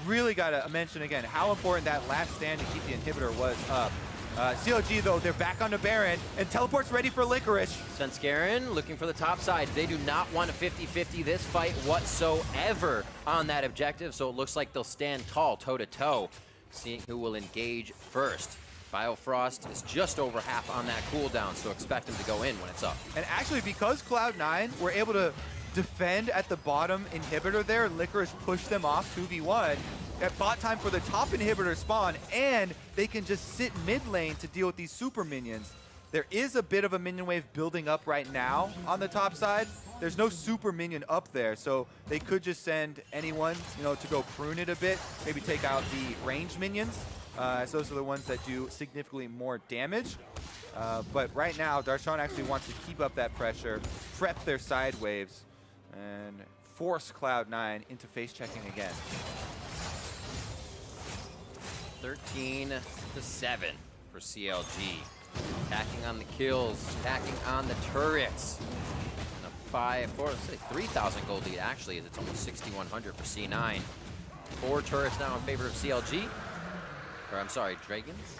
really got to mention again how important that last stand to keep the inhibitor was up. CLG, though, they're back on the Baron, and teleport's ready for Licorice. Svenskeren looking for the top side. They do not want a 50-50 this fight whatsoever on that objective, so it looks like they'll stand tall, toe-to-toe, seeing who will engage first. Biofrost is just over half on that cooldown, so expect him to go in when it's up. And actually, because Cloud9 were able to defend at the bottom inhibitor there, Licorice pushed them off 2v1. At bot time for the top inhibitor spawn, and they can just sit mid lane to deal with these super minions. There is a bit of a minion wave building up right now on the top side. There's no super minion up there, so they could just send anyone, to go prune it a bit, maybe take out the ranged minions, as those are the ones that do significantly more damage. But right now, Darshan actually wants to keep up that pressure, prep their side waves, and force Cloud9 into face checking again. 13-7 for CLG. Attacking on the kills, attacking on the turrets. And a 3,000 gold lead actually, as it's almost 6,100 for C9. 4 turrets now in favor of CLG. Or I'm sorry, Dragons.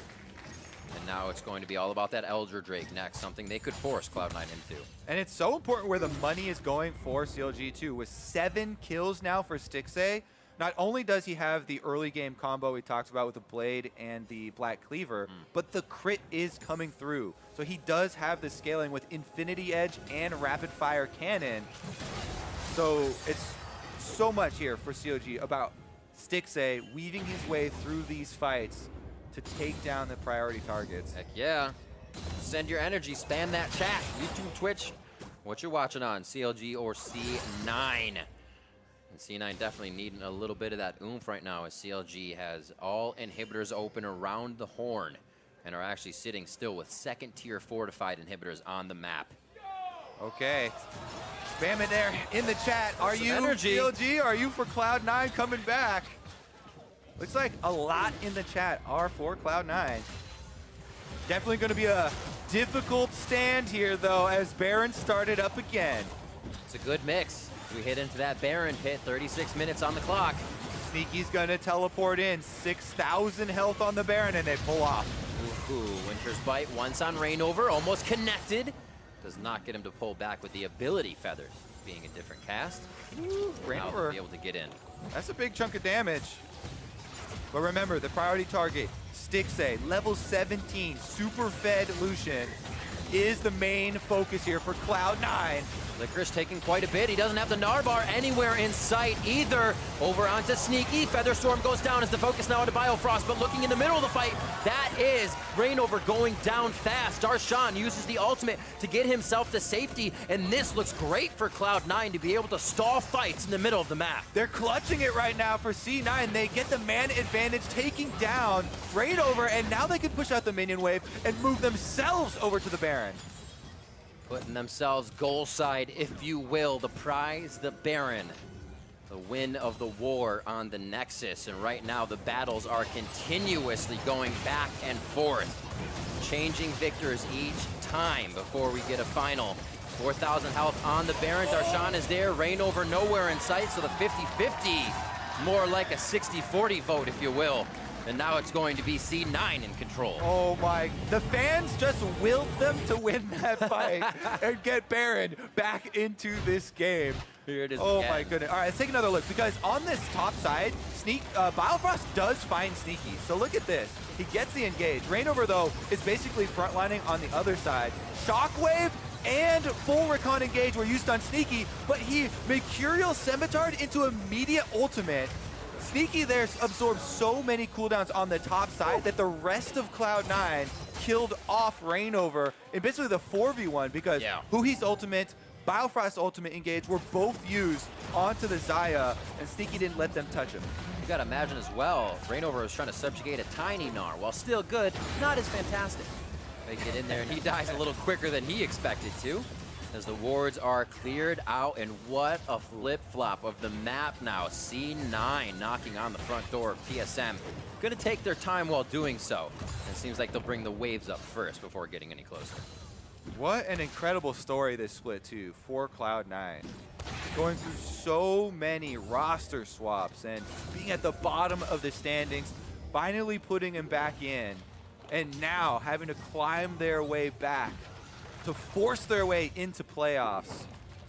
And now it's going to be all about that Elder Drake next, something they could force Cloud9 into. And it's so important where the money is going for CLG too. With 7 kills now for Stixxay, not only does he have the early game combo we talked about with the Blade and the Black Cleaver, but the crit is coming through. So he does have the scaling with Infinity Edge and Rapid Fire Cannon. So it's so much here for CLG about Stixxay weaving his way through these fights to take down the priority targets. Heck yeah. Send your energy, spam that chat. YouTube, Twitch, what you're watching on, CLG or C9. And C9 definitely needing a little bit of that oomph right now as CLG has all inhibitors open around the horn and are actually sitting still with 2nd tier fortified inhibitors on the map. Okay. Spam it there in the chat. Are you CLG? Are you for Cloud9 coming back? Looks like a lot in the chat are for Cloud9. Definitely going to be a difficult stand here, though, as Baron started up again. It's a good mix. We hit into that Baron pit, 36 minutes on the clock. Sneaky's going to teleport in. 6,000 health on the Baron, and they pull off. Ooh, Winter's Bite once on Reignover, almost connected. Does not get him to pull back with the ability feathers. being a different cast. Ran Now over. they'll be able to get in. That's a big chunk of damage. But remember, the priority target, Stixay, level 17, super fed Lucian, is the main focus here for Cloud9. Licorice taking quite a bit. He doesn't have the Narbar anywhere in sight either. Over onto Sneaky. Featherstorm goes down as the focus now onto Biofrost, but looking in the middle of the fight, that is Rainover going down fast. Darshan uses the ultimate to get himself to safety, and this looks great for Cloud9 to be able to stall fights in the middle of the map. They're clutching it right now for C9. They get the man advantage, taking down Rainover, and now they can push out the minion wave and move themselves over to the Baron. Putting themselves goal side, if you will. The prize, the Baron. The win of the war on the Nexus. And right now, the battles are continuously going back and forth. Changing victors each time before we get a final. 4,000 health on the Baron. Darshan is there. Rainover nowhere in sight, so the 50-50. More like a 60-40 vote, if you will. And now it's going to be C9 in control. Oh my, the fans just willed them to win that fight and get Baron back into this game. Here it is Oh again. my goodness. All right, let's take another look, because on this top side, Biofrost does find Sneaky. So look at this. He gets the engage. Rainover, though, is basically frontlining on the other side. Shockwave and full recon engage were used on Sneaky, but he Mercurial Scimitard into immediate ultimate. Sneaky there absorbed so many cooldowns on the top side that the rest of Cloud9 killed off Rainover in basically the 4v1, because Huhi's ultimate, Biofrost's ultimate engage were both used onto the Xayah, and Sneaky didn't let them touch him. You gotta imagine as well, Rainover was trying to subjugate a tiny Gnar. While still good, not as fantastic. They get in there and he dies a little quicker than he expected to, as the wards are cleared out. And what a flip-flop of the map now. C9 knocking on the front door of TSM. Gonna take their time while doing so. And it seems like they'll bring the waves up first before getting any closer. What an incredible story this split too for Cloud9. Going through so many roster swaps and being at the bottom of the standings, finally putting him back in, and now having to climb their way back to force their way into playoffs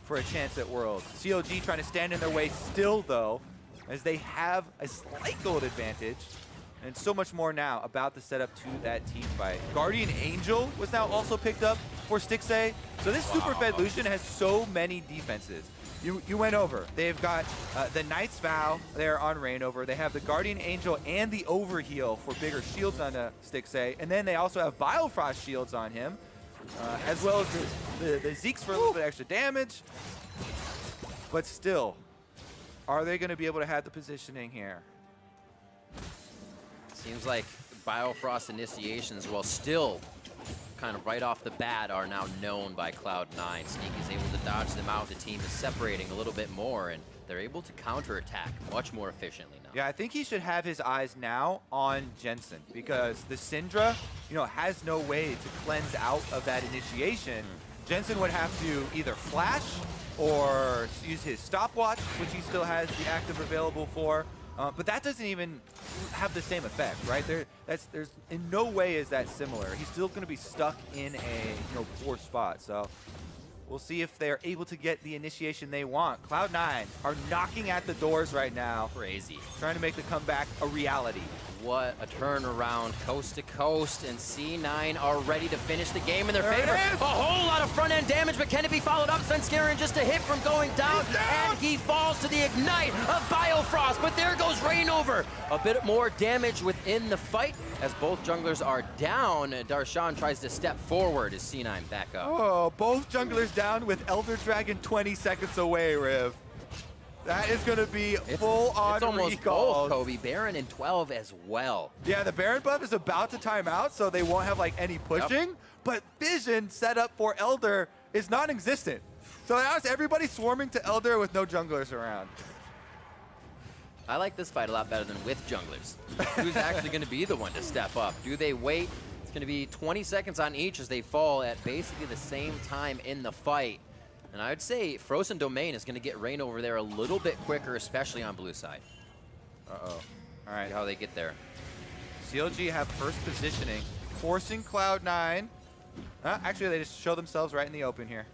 for a chance at Worlds. CLG trying to stand in their way still, though, as they have a slight gold advantage, and so much more now about the setup to that team fight. Guardian Angel was now also picked up for Stixay. So this super fed Lucian has so many defenses. You went over. They've got the Knight's Vow there on Rainover. They have the Guardian Angel and the Overheal for bigger shields on Stixay. And then they also have Biofrost shields on him, as well as the Zeeks for a little bit extra damage. But still, are they going to be able to have the positioning here? Seems like Biofrost initiations, while still kind of right off the bat, are now known by Cloud9. Sneaky's able to dodge them out. The team is separating a little bit more, and they're able to counterattack much more efficiently now. Yeah, I think he should have his eyes now on Jensen, because the Syndra, has no way to cleanse out of that initiation. Jensen would have to either flash or use his stopwatch, which he still has the active available for. But that doesn't even have the same effect, right? There's in no way is that similar. He's still going to be stuck in a poor spot. So we'll see if they're able to get the initiation they want. Cloud9 are knocking at the doors right now. Crazy. Trying to make the comeback a reality. What a turnaround, coast to coast, and C9 are ready to finish the game in their There it favor. is. A whole lot of front-end damage, but can it be followed up? Svenskeren just a hit from going down, and he falls to the ignite of Biofrost, but there goes Rainover. A bit more damage within the fight, as both junglers are down. Darshan tries to step forward as C9 back up. Oh, both junglers down with Elder Dragon 20 seconds away, Riv. That is going to be full-on It's almost recalls. both, Kobe. Baron and 12 as well. Yeah, the Baron buff is about to time out, so they won't have any pushing. But vision set up for Elder is non-existent. So now it's everybody swarming to Elder with no junglers around. I like this fight a lot better than with junglers. Who's actually going to be the one to step up? Do they wait? It's going to be 20 seconds on each as they fall at basically the same time in the fight. And I would say Frozen Domain is going to get Rainover there a little bit quicker, especially on blue side. Uh-oh. All right. See how they get there. CLG have first positioning, forcing Cloud9. Actually, they just show themselves right in the open here.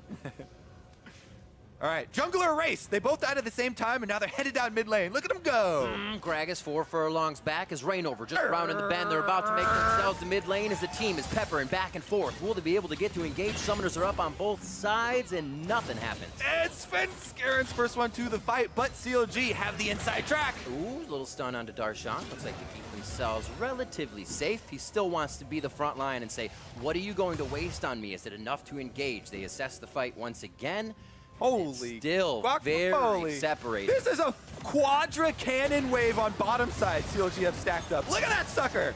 All right, jungler race. They both died at the same time, and now they're headed down mid lane. Look at them go. Gragas 4 furlongs back as Rainover just rounding the bend. They're about to make themselves the mid lane as the team is peppering back and forth. Will they be able to get to engage? Summoners are up on both sides, and nothing happens. It's Svenskaren's first one to the fight, but CLG have the inside track. Ooh, little stun onto Darshan. Looks like they keep themselves relatively safe. He still wants to be the front line and say, what are you going to waste on me? Is it enough to engage? They assess the fight once again. Holy Still very separated. This is a quadra cannon wave on bottom side CLG have stacked up. Look at that sucker.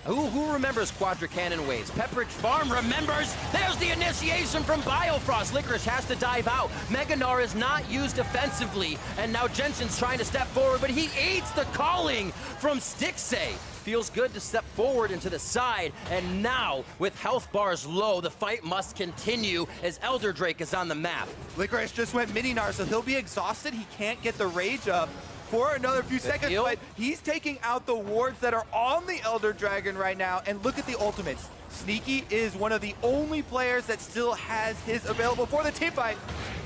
Who remembers Quadra Cannon Waves? Pepperidge Farm remembers. There's the initiation from Biofrost. Licorice has to dive out. Meganar is not used defensively, and now Jensen's trying to step forward, but he eats the calling from Stixay. Feels good to step forward into the side, and now, with health bars low, the fight must continue as Elder Drake is on the map. Licorice just went Mininar, so he'll be exhausted. He can't get the rage up for another few seconds, but he's taking out the wards that are on the Elder Dragon right now, and look at the ultimates. Sneaky is one of the only players that still has his available for the team fight.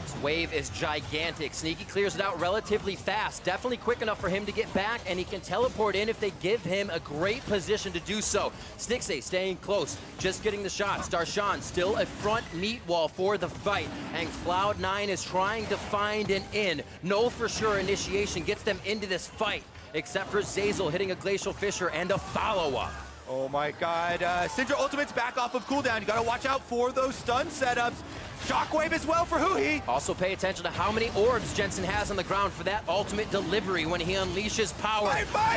This wave is gigantic. Sneaky clears it out relatively fast. Definitely quick enough for him to get back, and he can teleport in if they give him a great position to do so. Stixay staying close, just getting the shots. Darshan still a front meat wall for the fight, and Cloud9 is trying to find an in. No for sure initiation gets them into this fight, except for Zazel hitting a Glacial Fissure and a follow-up. Oh my god, Syndra ultimate's back off of cooldown. You gotta watch out for those stun setups. Shockwave as well for Huhi. Also pay attention to how many orbs Jensen has on the ground for that ultimate delivery when he unleashes power.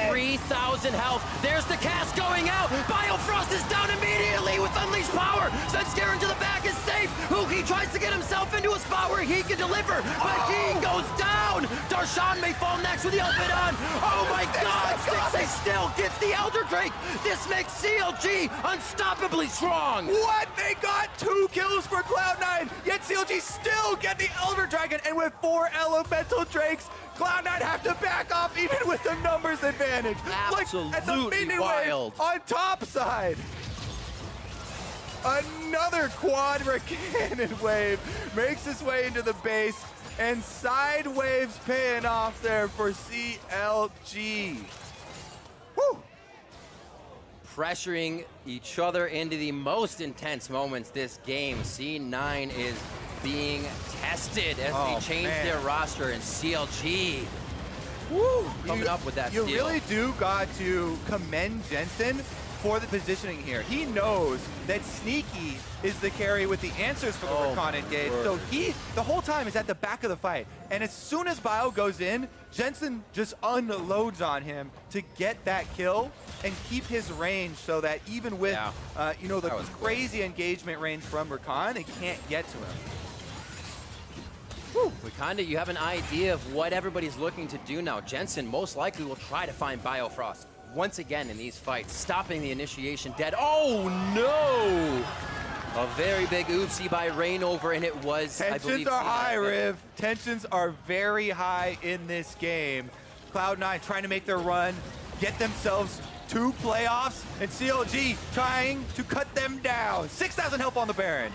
3,000 health. There's the cast going out. Biofrost is down immediately with unleashed power. Svenskaren to the back is safe. Huhi tries to get himself into a spot where he can deliver, but he goes down. Darshan may fall next with the ultimate on. Oh my god, Stixay still gets the Elder Drake. This makes CLG unstoppably strong. What? They got 2 kills for Cloud9, yet CLG still get the Elder Dragon, and with 4 Elemental Drakes, Cloud9 have to back off even with the numbers advantage. Absolutely like at the minion wild. wave on top side. Another quadra cannon wave makes its way into the base, and side waves paying off there for CLG. Woo! Pressuring each other into the most intense moments this game. C9 is being tested as they change their roster, and CLG coming up with that You steal. really do got to commend Jensen for the positioning here. He knows that Sneaky is the carry with the answers for the Rakan engage. So he, the whole time, is at the back of the fight. And as soon as Bio goes in, Jensen just unloads on him to get that kill and keep his range so that even with, you know, the crazy engagement range from Rakan, it can't get to him. You have an idea of what everybody's looking to do now. Jensen most likely will try to find Biofrost once again in these fights, stopping the initiation dead. Oh no! A very big oopsie by Rainover, and it was, I believe, Tensions are high, Riv. Tensions are very high in this game. Cloud9 trying to make their run, get themselves to playoffs, and CLG trying to cut them down. 6,000 health on the Baron.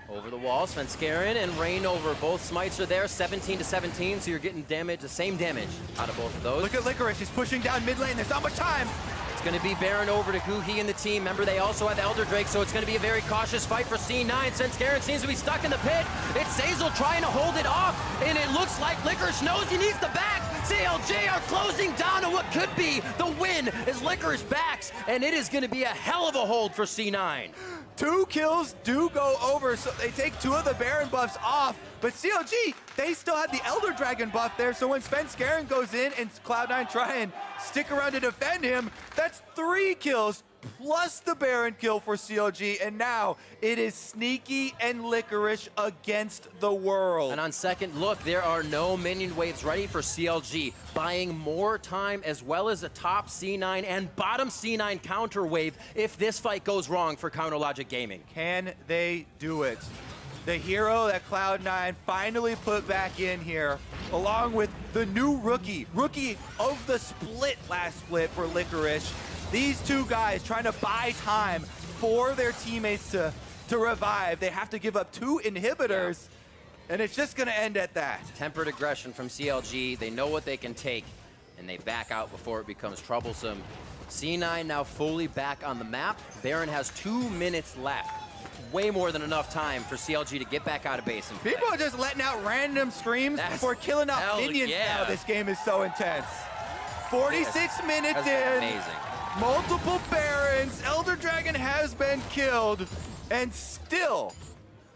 Over the wall, Svenskaren and Rainover, both smites are there, 17 to 17, so you're getting damage, the same damage out of both of those. Look at Licorice, he's pushing down mid lane, there's not much time. It's going to be Baron over to Huhi and the team. Remember, they also have Elder Drake, so it's going to be a very cautious fight for C9. Svenskaren seems to be stuck in the pit. It's Zazel trying to hold it off, and it looks like Licorice knows he needs the back. CLG are closing down on what could be the win as Licorice backs, and it is going to be a hell of a hold for C9. 2 kills do go over, so they take 2 of the Baron buffs off, but CLG, they still had the Elder Dragon buff there, so when Svenskaren goes in and Cloud9 try and stick around to defend him, that's 3 kills plus the Baron kill for CLG, and now it is Sneaky and Licorice against the world. And on second look, there are no minion waves ready for CLG, buying more time as well as a top C9 and bottom C9 counter wave if this fight goes wrong for CounterLogic Gaming. Can they do it? The hero that Cloud9 finally put back in here, along with the new rookie of the split last split for Licorice. These 2 guys trying to buy time for their teammates to revive. They have to give up 2 inhibitors. And it's just going to end at that. Tempered aggression from CLG. They know what they can take, and they back out before it becomes troublesome. C9 now fully back on the map. Baron has 2 minutes left. Way more than enough time for CLG to get back out of base and play. People are just letting out random screams before killing off minions now. This game is so intense. 46 minutes in. Amazing. Multiple Barons. Elder Dragon has been killed. And still,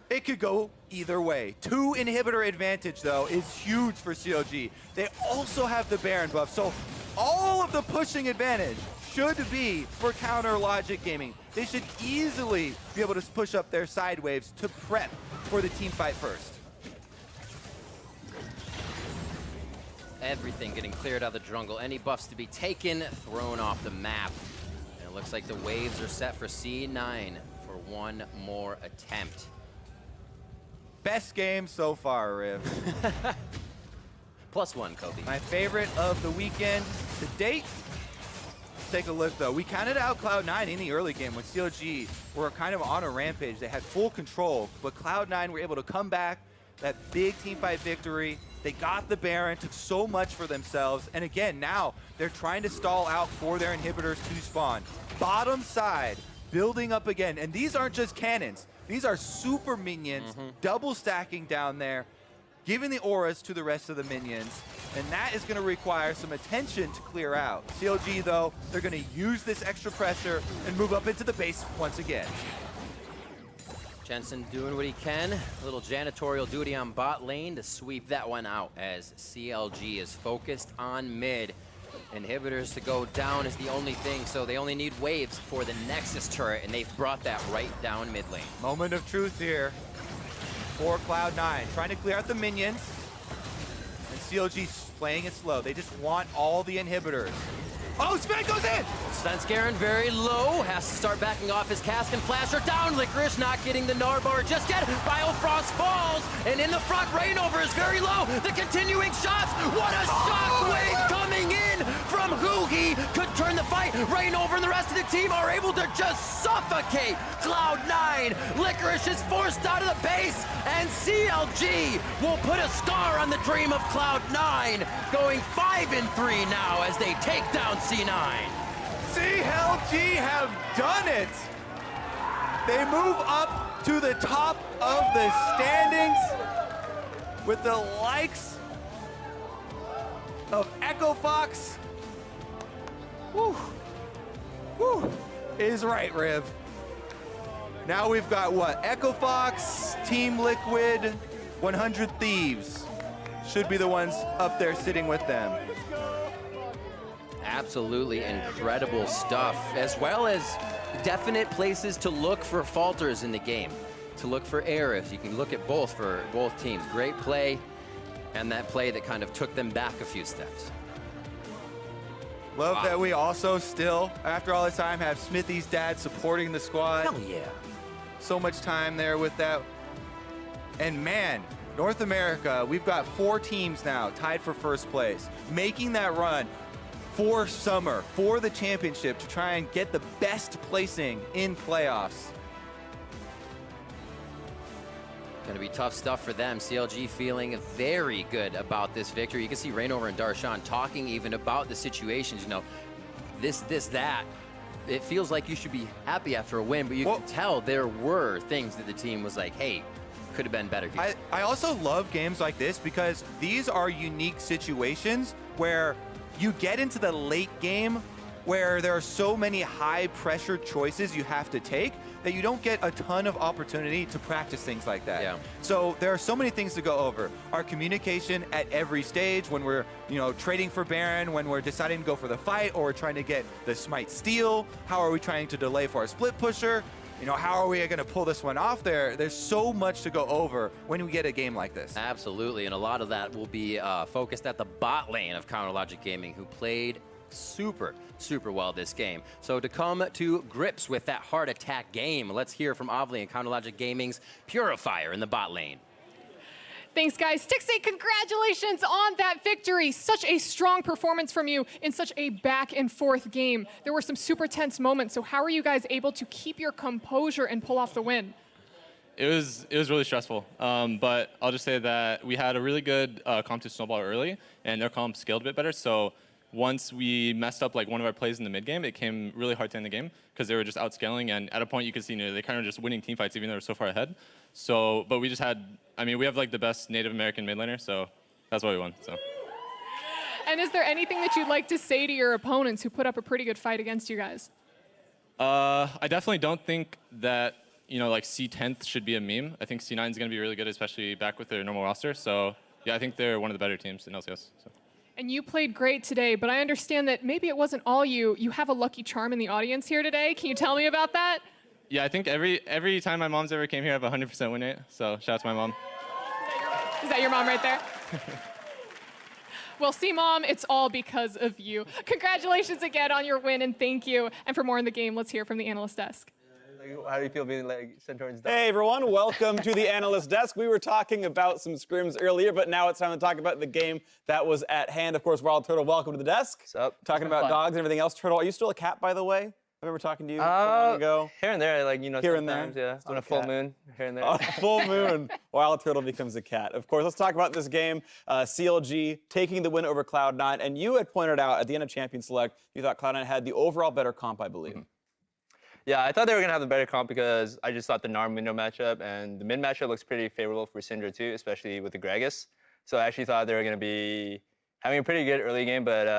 it could go either way. 2 inhibitor advantage, though, is huge for CLG. They also have the Baron buff, so all of the pushing advantage should be for Counter Logic Gaming. They should easily be able to push up their side waves to prep for the team fight first. Everything getting cleared out of the jungle. Any buffs to be taken, thrown off the map. And it looks like the waves are set for C9 for one more attempt. Best game so far, Riv. +1, Kobe. My favorite of the weekend to date. Let's take a look, though. We counted out Cloud9 in the early game when CLG were kind of on a rampage. They had full control, but Cloud9 were able to come back, that big teamfight victory. They got the Baron, took so much for themselves. And again, now they're trying to stall out for their inhibitors to spawn. Bottom side, building up again. And these aren't just cannons. These are super minions, double stacking down there, giving the auras to the rest of the minions. And that is going to require some attention to clear out. CLG, though, they're going to use this extra pressure and move up into the base once again. Jensen doing what he can. A little janitorial duty on bot lane to sweep that one out as CLG is focused on mid. Inhibitors to go down is the only thing, so they only need waves for the Nexus turret, and they've brought that right down mid lane. Moment of truth here for Cloud9. Trying to clear out the minions. And CLG's playing it slow. They just want all the inhibitors. Oh, Sven goes in! Svenskeren very low, has to start backing off his cask and flasher down. Licorice not getting the Narbar just yet. Biofrost falls, and in the front, Rainover is very low. The continuing shots, what a shockwave coming in from Hugi. Could turn the fight. Rainover and the rest of the team are able to just suffocate Cloud9. Licorice is forced out of the base, and CLG will put a scar on the dream of Cloud9, going 5-3 now as they take down C9. CLG have done it. They move up to the top of the standings with the likes of Echo Fox. Woo. Woo. Is right, Riv. Now we've got what? Echo Fox, Team Liquid, 100 Thieves. Should be the ones up there sitting with them. Absolutely incredible stuff, as well as definite places to look for falters in the game, to look for errors. You can look at both for both teams. Great play, and that play that kind of took them back a few steps. Love that we also still, after all this time, have Smithy's dad supporting the squad. Hell yeah. So much time there with that. And man, North America, we've got 4 teams now tied for first place, making that run for summer, for the championship, to try and get the best placing in playoffs. Gonna be tough stuff for them. CLG feeling very good about this victory. You can see Rainover and Darshan talking even about the situations, you know, this, that. It feels like you should be happy after a win, but you can tell there were things that the team was like, hey, could have been better here. I also love games like this because these are unique situations where you get into the late game where there are so many high pressure choices you have to take that you don't get a ton of opportunity to practice things like that. Yeah. So there are so many things to go over. Our communication at every stage, when we're, you know, trading for Baron, when we're deciding to go for the fight, or we're trying to get the Smite steal. How are we trying to delay for our split pusher? You know, how are we going to pull this one off there? There's so much to go over when we get a game like this. Absolutely, and a lot of that will be focused at the bot lane of Counter Logic Gaming, who played super well this game. So to come to grips with that heart attack game, let's hear from Avli and Counter Logic Gaming's Purifier in the bot lane. Thanks, guys. Tixie, congratulations on that victory. Such a strong performance from you in such a back and forth game. There were some super tense moments, so how are you guys able to keep your composure and pull off the win? It was really stressful, but I'll just say that we had a really good comp to snowball early, and their comp scaled a bit better. So once we messed up like one of our plays in the mid game, it came really hard to end the game because they were just outscaling, and at a point you could see they kind of just winning team fights even though they were so far ahead. So, but we just had, I mean, we have like the best Native American mid laner, so that's why we won. So. And is there anything that you'd like to say to your opponents who put up a pretty good fight against you guys? I definitely don't think that like C10th should be a meme. I think C9 is going to be really good, especially back with their normal roster. So yeah, I think they're one of the better teams in LCS. So. And you played great today, but I understand that maybe it wasn't all you. You have a lucky charm in the audience here today. Can you tell me about that? Yeah, I think every time my mom's ever came here, I have a 100% win rate. So shout out to my mom. Is that your mom right there? Well, see, Mom, it's all because of you. Congratulations again on your win, and thank you. And for more in the game, let's hear from the analyst desk. How do you feel being sent towards that? Hey everyone, welcome to the analyst desk. We were talking about some scrims earlier, but now it's time to talk about the game that was at hand. Of course, Wild Turtle, welcome to the desk. What's up? Talking about dogs and everything else. Turtle, are you still a cat, by the way? I remember talking to you so long ago. Here and there, Here and there? Yeah. On a full moon, here and there. On a full moon, Wild Turtle becomes a cat. Of course, let's talk about this game. CLG taking the win over Cloud9, and you had pointed out at the end of Champion Select, you thought Cloud9 had the overall better comp, I believe. Yeah, I thought they were going to have the better comp because I just thought the Gnar Mundo matchup and the mid matchup looks pretty favorable for Syndra too, especially with the Gragas. So I actually thought they were going to be having a pretty good early game, but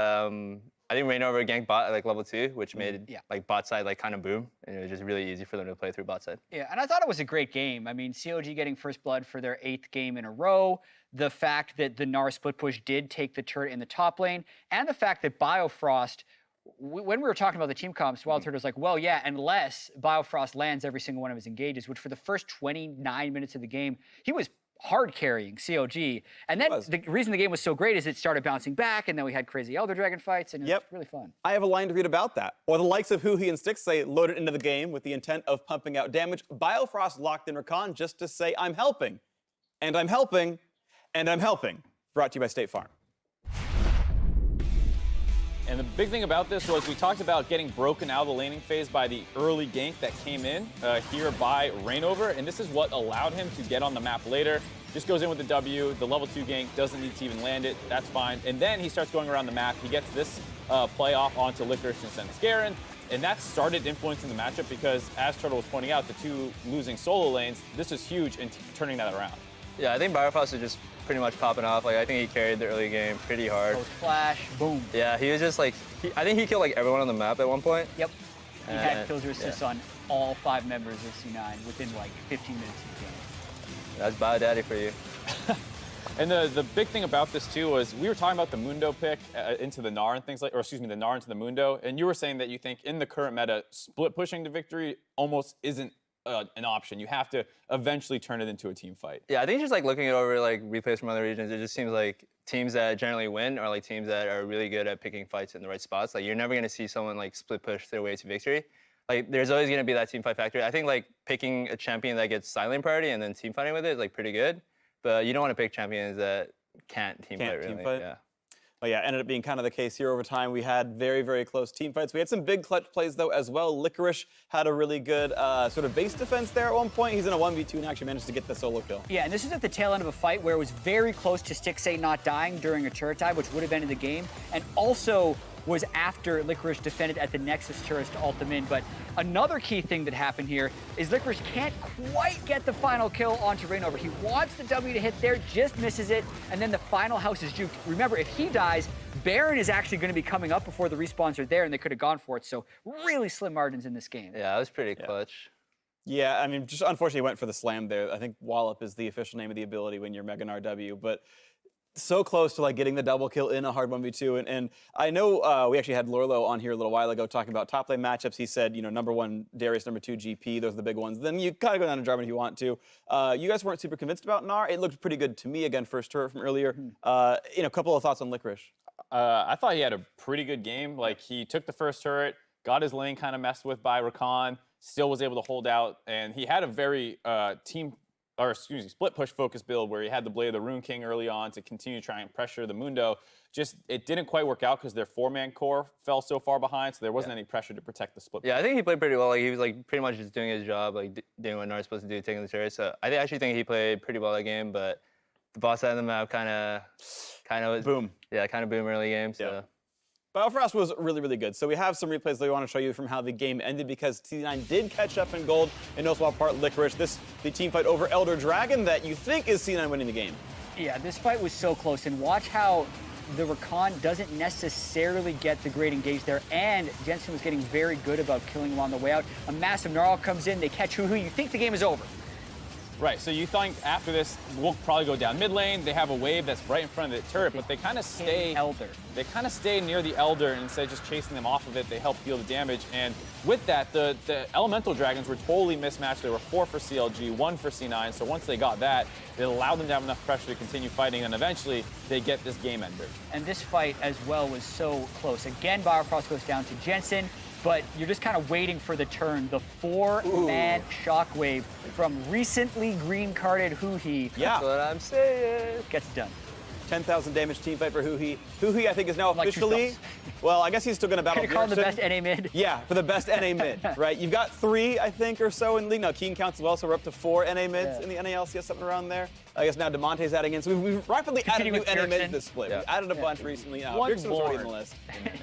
I think Rainover ganked bot at like level 2, which made like bot side like kind of boom, and it was just really easy for them to play through bot side. Yeah, and I thought it was a great game. I mean, CLG getting first blood for their 8th game in a row, the fact that the Gnar split push did take the turret in the top lane, and the fact that Biofrost, when we were talking about the team comps, Wild Turtle was like, well, yeah, unless Biofrost lands every single one of his engages, which for the first 29 minutes of the game, he was hard carrying CLG. And then the reason the game was so great is it started bouncing back, and then we had crazy Elder Dragon fights, and it was really fun. I have a line to read about that. Or the likes of Huhi and Styx say loaded into the game with the intent of pumping out damage. Biofrost locked in Rakan just to say, I'm helping. And I'm helping. And I'm helping. Brought to you by State Farm. And the big thing about this was we talked about getting broken out of the laning phase by the early gank that came in here by Rainover, and this is what allowed him to get on the map later. Just goes in with the W, the level 2 gank, doesn't need to even land it, that's fine. And then he starts going around the map, he gets this play off onto Licorice and Scarin, and that started influencing the matchup because, as Turtle was pointing out, the 2 losing solo lanes, this is huge in turning that around. Yeah, I think Biofrost is just pretty much popping off. Like, I think he carried the early game pretty hard. Flash, boom. Yeah, he was just like, I think he killed like everyone on the map at one point. Yep. He had kills or assists on all 5 members of C9 within like 15 minutes of the game. That's Bio Daddy for you. And the big thing about this too was we were talking about the Mundo pick into the Gnar and things like, or excuse me, the Gnar into the Mundo, and you were saying that you think in the current meta, split pushing to victory almost isn't an option. You have to eventually turn it into a team fight. Yeah, I think just like looking it over like replays from other regions, it just seems like teams that generally win are like teams that are really good at picking fights in the right spots. Like you're never gonna see someone like split push their way to victory. Like there's always gonna be that team fight factor. I think like picking a champion that gets silent priority and then team fighting with it is like pretty good. But you don't want to pick champions that can't team fight really. Yeah. Well, yeah, ended up being kind of the case here over time. We had very, very close team fights. We had some big clutch plays, though, as well. Licorice had a really good sort of base defense there at one point. He's in a 1v2 and actually managed to get the solo kill. Yeah, and this is at the tail end of a fight where it was very close to Stixay not dying during a turret dive, which would have ended the game, and also was after Licorice defended at the Nexus turrets to ult them in. But another key thing that happened here is Licorice can't quite get the final kill onto Rainover. He wants the W to hit there, just misses it, and then the final house is juked. Remember, if he dies, Baron is actually going to be coming up before the respawns are there, and they could have gone for it. So really slim margins in this game. Yeah, it was pretty clutch. Yeah, I mean, just unfortunately went for the slam there. I think Wallop is the official name of the ability when you're Mega Gnar W, but so close to like getting the double kill in a hard 1v2. And I know we actually had Lorlo on here a little while ago talking about top lane matchups. He said, you know, #1 Darius, #2 GP, those are the big ones. Then you kind of go down to Jarvan if you want to. You guys weren't super convinced about Gnar. It looked pretty good to me. Again, first turret from earlier. You know, a couple of thoughts on Licorice. I thought he had a pretty good game. Like, he took the first turret, got his lane kind of messed with by Rakan, still was able to hold out, and he had a very team or excuse me, split push focus build where he had the Blade of the Rune King early on to continue trying to pressure the Mundo. Just, it didn't quite work out because their 4-man core fell so far behind, so there wasn't any pressure to protect the split. Yeah, I think he played pretty well. Like, he was like pretty much just doing his job, like doing what Nar's supposed to do, taking the turret. So I actually think he played pretty well that game, but the boss side of the map kind of was Boom. Yeah, kind of boom early game. So. Yeah. Biofrost was really, really good. So we have some replays that we want to show you from how the game ended because C9 did catch up in gold, in no small part Licorice. The team fight over Elder Dragon that you think is C9 winning the game. Yeah, this fight was so close, and watch how the Rakan doesn't necessarily get the great engage there, and Jensen was getting very good about killing him on the way out. A massive Gnarl comes in, they catch Huhu, you think the game is over. Right, so you think after this, we'll probably go down mid lane. They have a wave that's right in front of the turret, but they kind of stay Elder. They kind of stay near the Elder, and instead of just chasing them off of it, they help deal the damage. And with that, the Elemental Dragons were totally mismatched. There were 4 for CLG, 1 for C9. So once they got that, it allowed them to have enough pressure to continue fighting, and eventually they get this game ender. And this fight as well was so close. Again, Biofrost goes down to Jensen, but you're just kind of waiting for the turn. The 4-man shockwave from recently green-carded Huhi. Yeah. That's what I'm saying. Gets it done. 10,000 damage team fight for Huhi. Huhi, I think, is now Like officially, well, I guess he's still going to battle Could you call him the Bjergsen. best NA mid? Yeah, for the best NA mid, right? You've got 3, I think, or so in league. Now, Keen counts as well, so we're up to 4 NA mids in the NA LCS, something around there. I guess now DeMonte's adding in. So we've rapidly added new with NA mids Bjergsen. this split. Yeah. We've added a bunch recently. One Bjergsen was already in the more. list.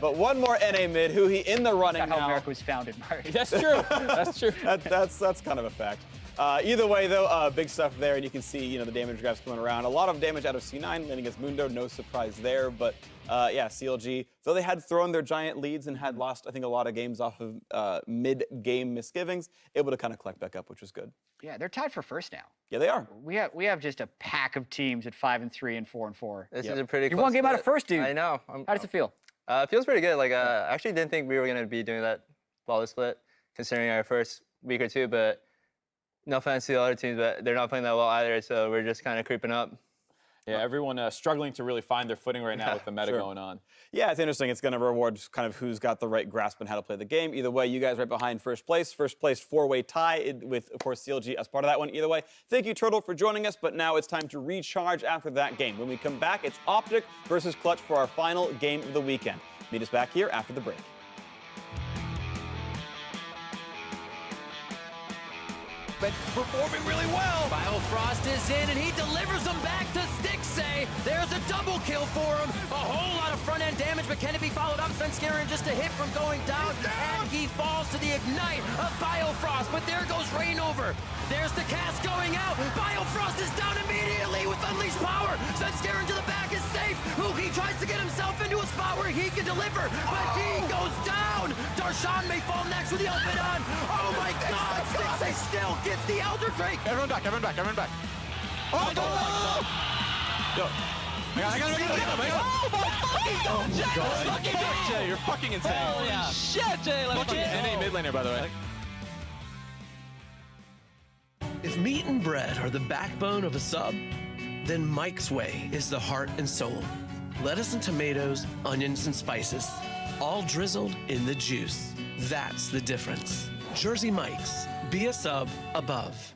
But one more NA mid, Huhi in the running That's how now. America was founded, Mark. That's true. That's true. That's kind of a fact. Either way, though, big stuff there, and you can see, the damage graphs coming around. A lot of damage out of C9, landing against Mundo, no surprise there. But yeah, CLG, though they had thrown their giant leads and had lost, I think, a lot of games off of mid-game misgivings, able to kind of collect back up, which was good. Yeah, they're tied for first now. Yeah, they are. We have just a pack of teams at 5-3 and 4-4. This is a pretty You close won game out of split. first, dude. I know. How does it feel? It feels pretty good. Like, I actually didn't think we were going to be doing that flawless split, considering our first week or two, but no offense to the other teams, but they're not playing that well either, so we're just kind of creeping up. Yeah, everyone struggling to really find their footing right now with the meta going on. Yeah, it's interesting. It's going to reward kind of who's got the right grasp on how to play the game. Either way, you guys right behind first place. First place 4-way tie with, of course, CLG as part of that one. Either way, thank you, Turtle, for joining us. But now it's time to recharge after that game. When we come back, it's Optic versus Clutch for our final game of the weekend. Meet us back here after the break. But performing really well. Biofrost is in, and he delivers them back to Stixay. There's a double kill for him. A whole lot of front-end damage, but can it be followed up? Svenskeren just a hit from going down, and he falls to the ignite of Biofrost. But there goes Rainover. There's the cast going out. Biofrost is down immediately with unleashed power. Svenskeren to the back is safe. He tries to get himself into a spot where he can deliver, but he goes down. Darshan may fall next with the outfit on. Oh my God! Stixay still gets the Elder Drake. Everyone back. Oh, Yo. I got him. Oh my God. Jay, you're fucking insane. Holy shit, Jay. Let's Fucking NA mid laner, by the way. If meat and bread are the backbone of a sub, then Mike's Way is the heart and soul. Lettuce and tomatoes, onions and spices, all drizzled in the juice. That's the difference. Jersey Mike's. Be a sub above.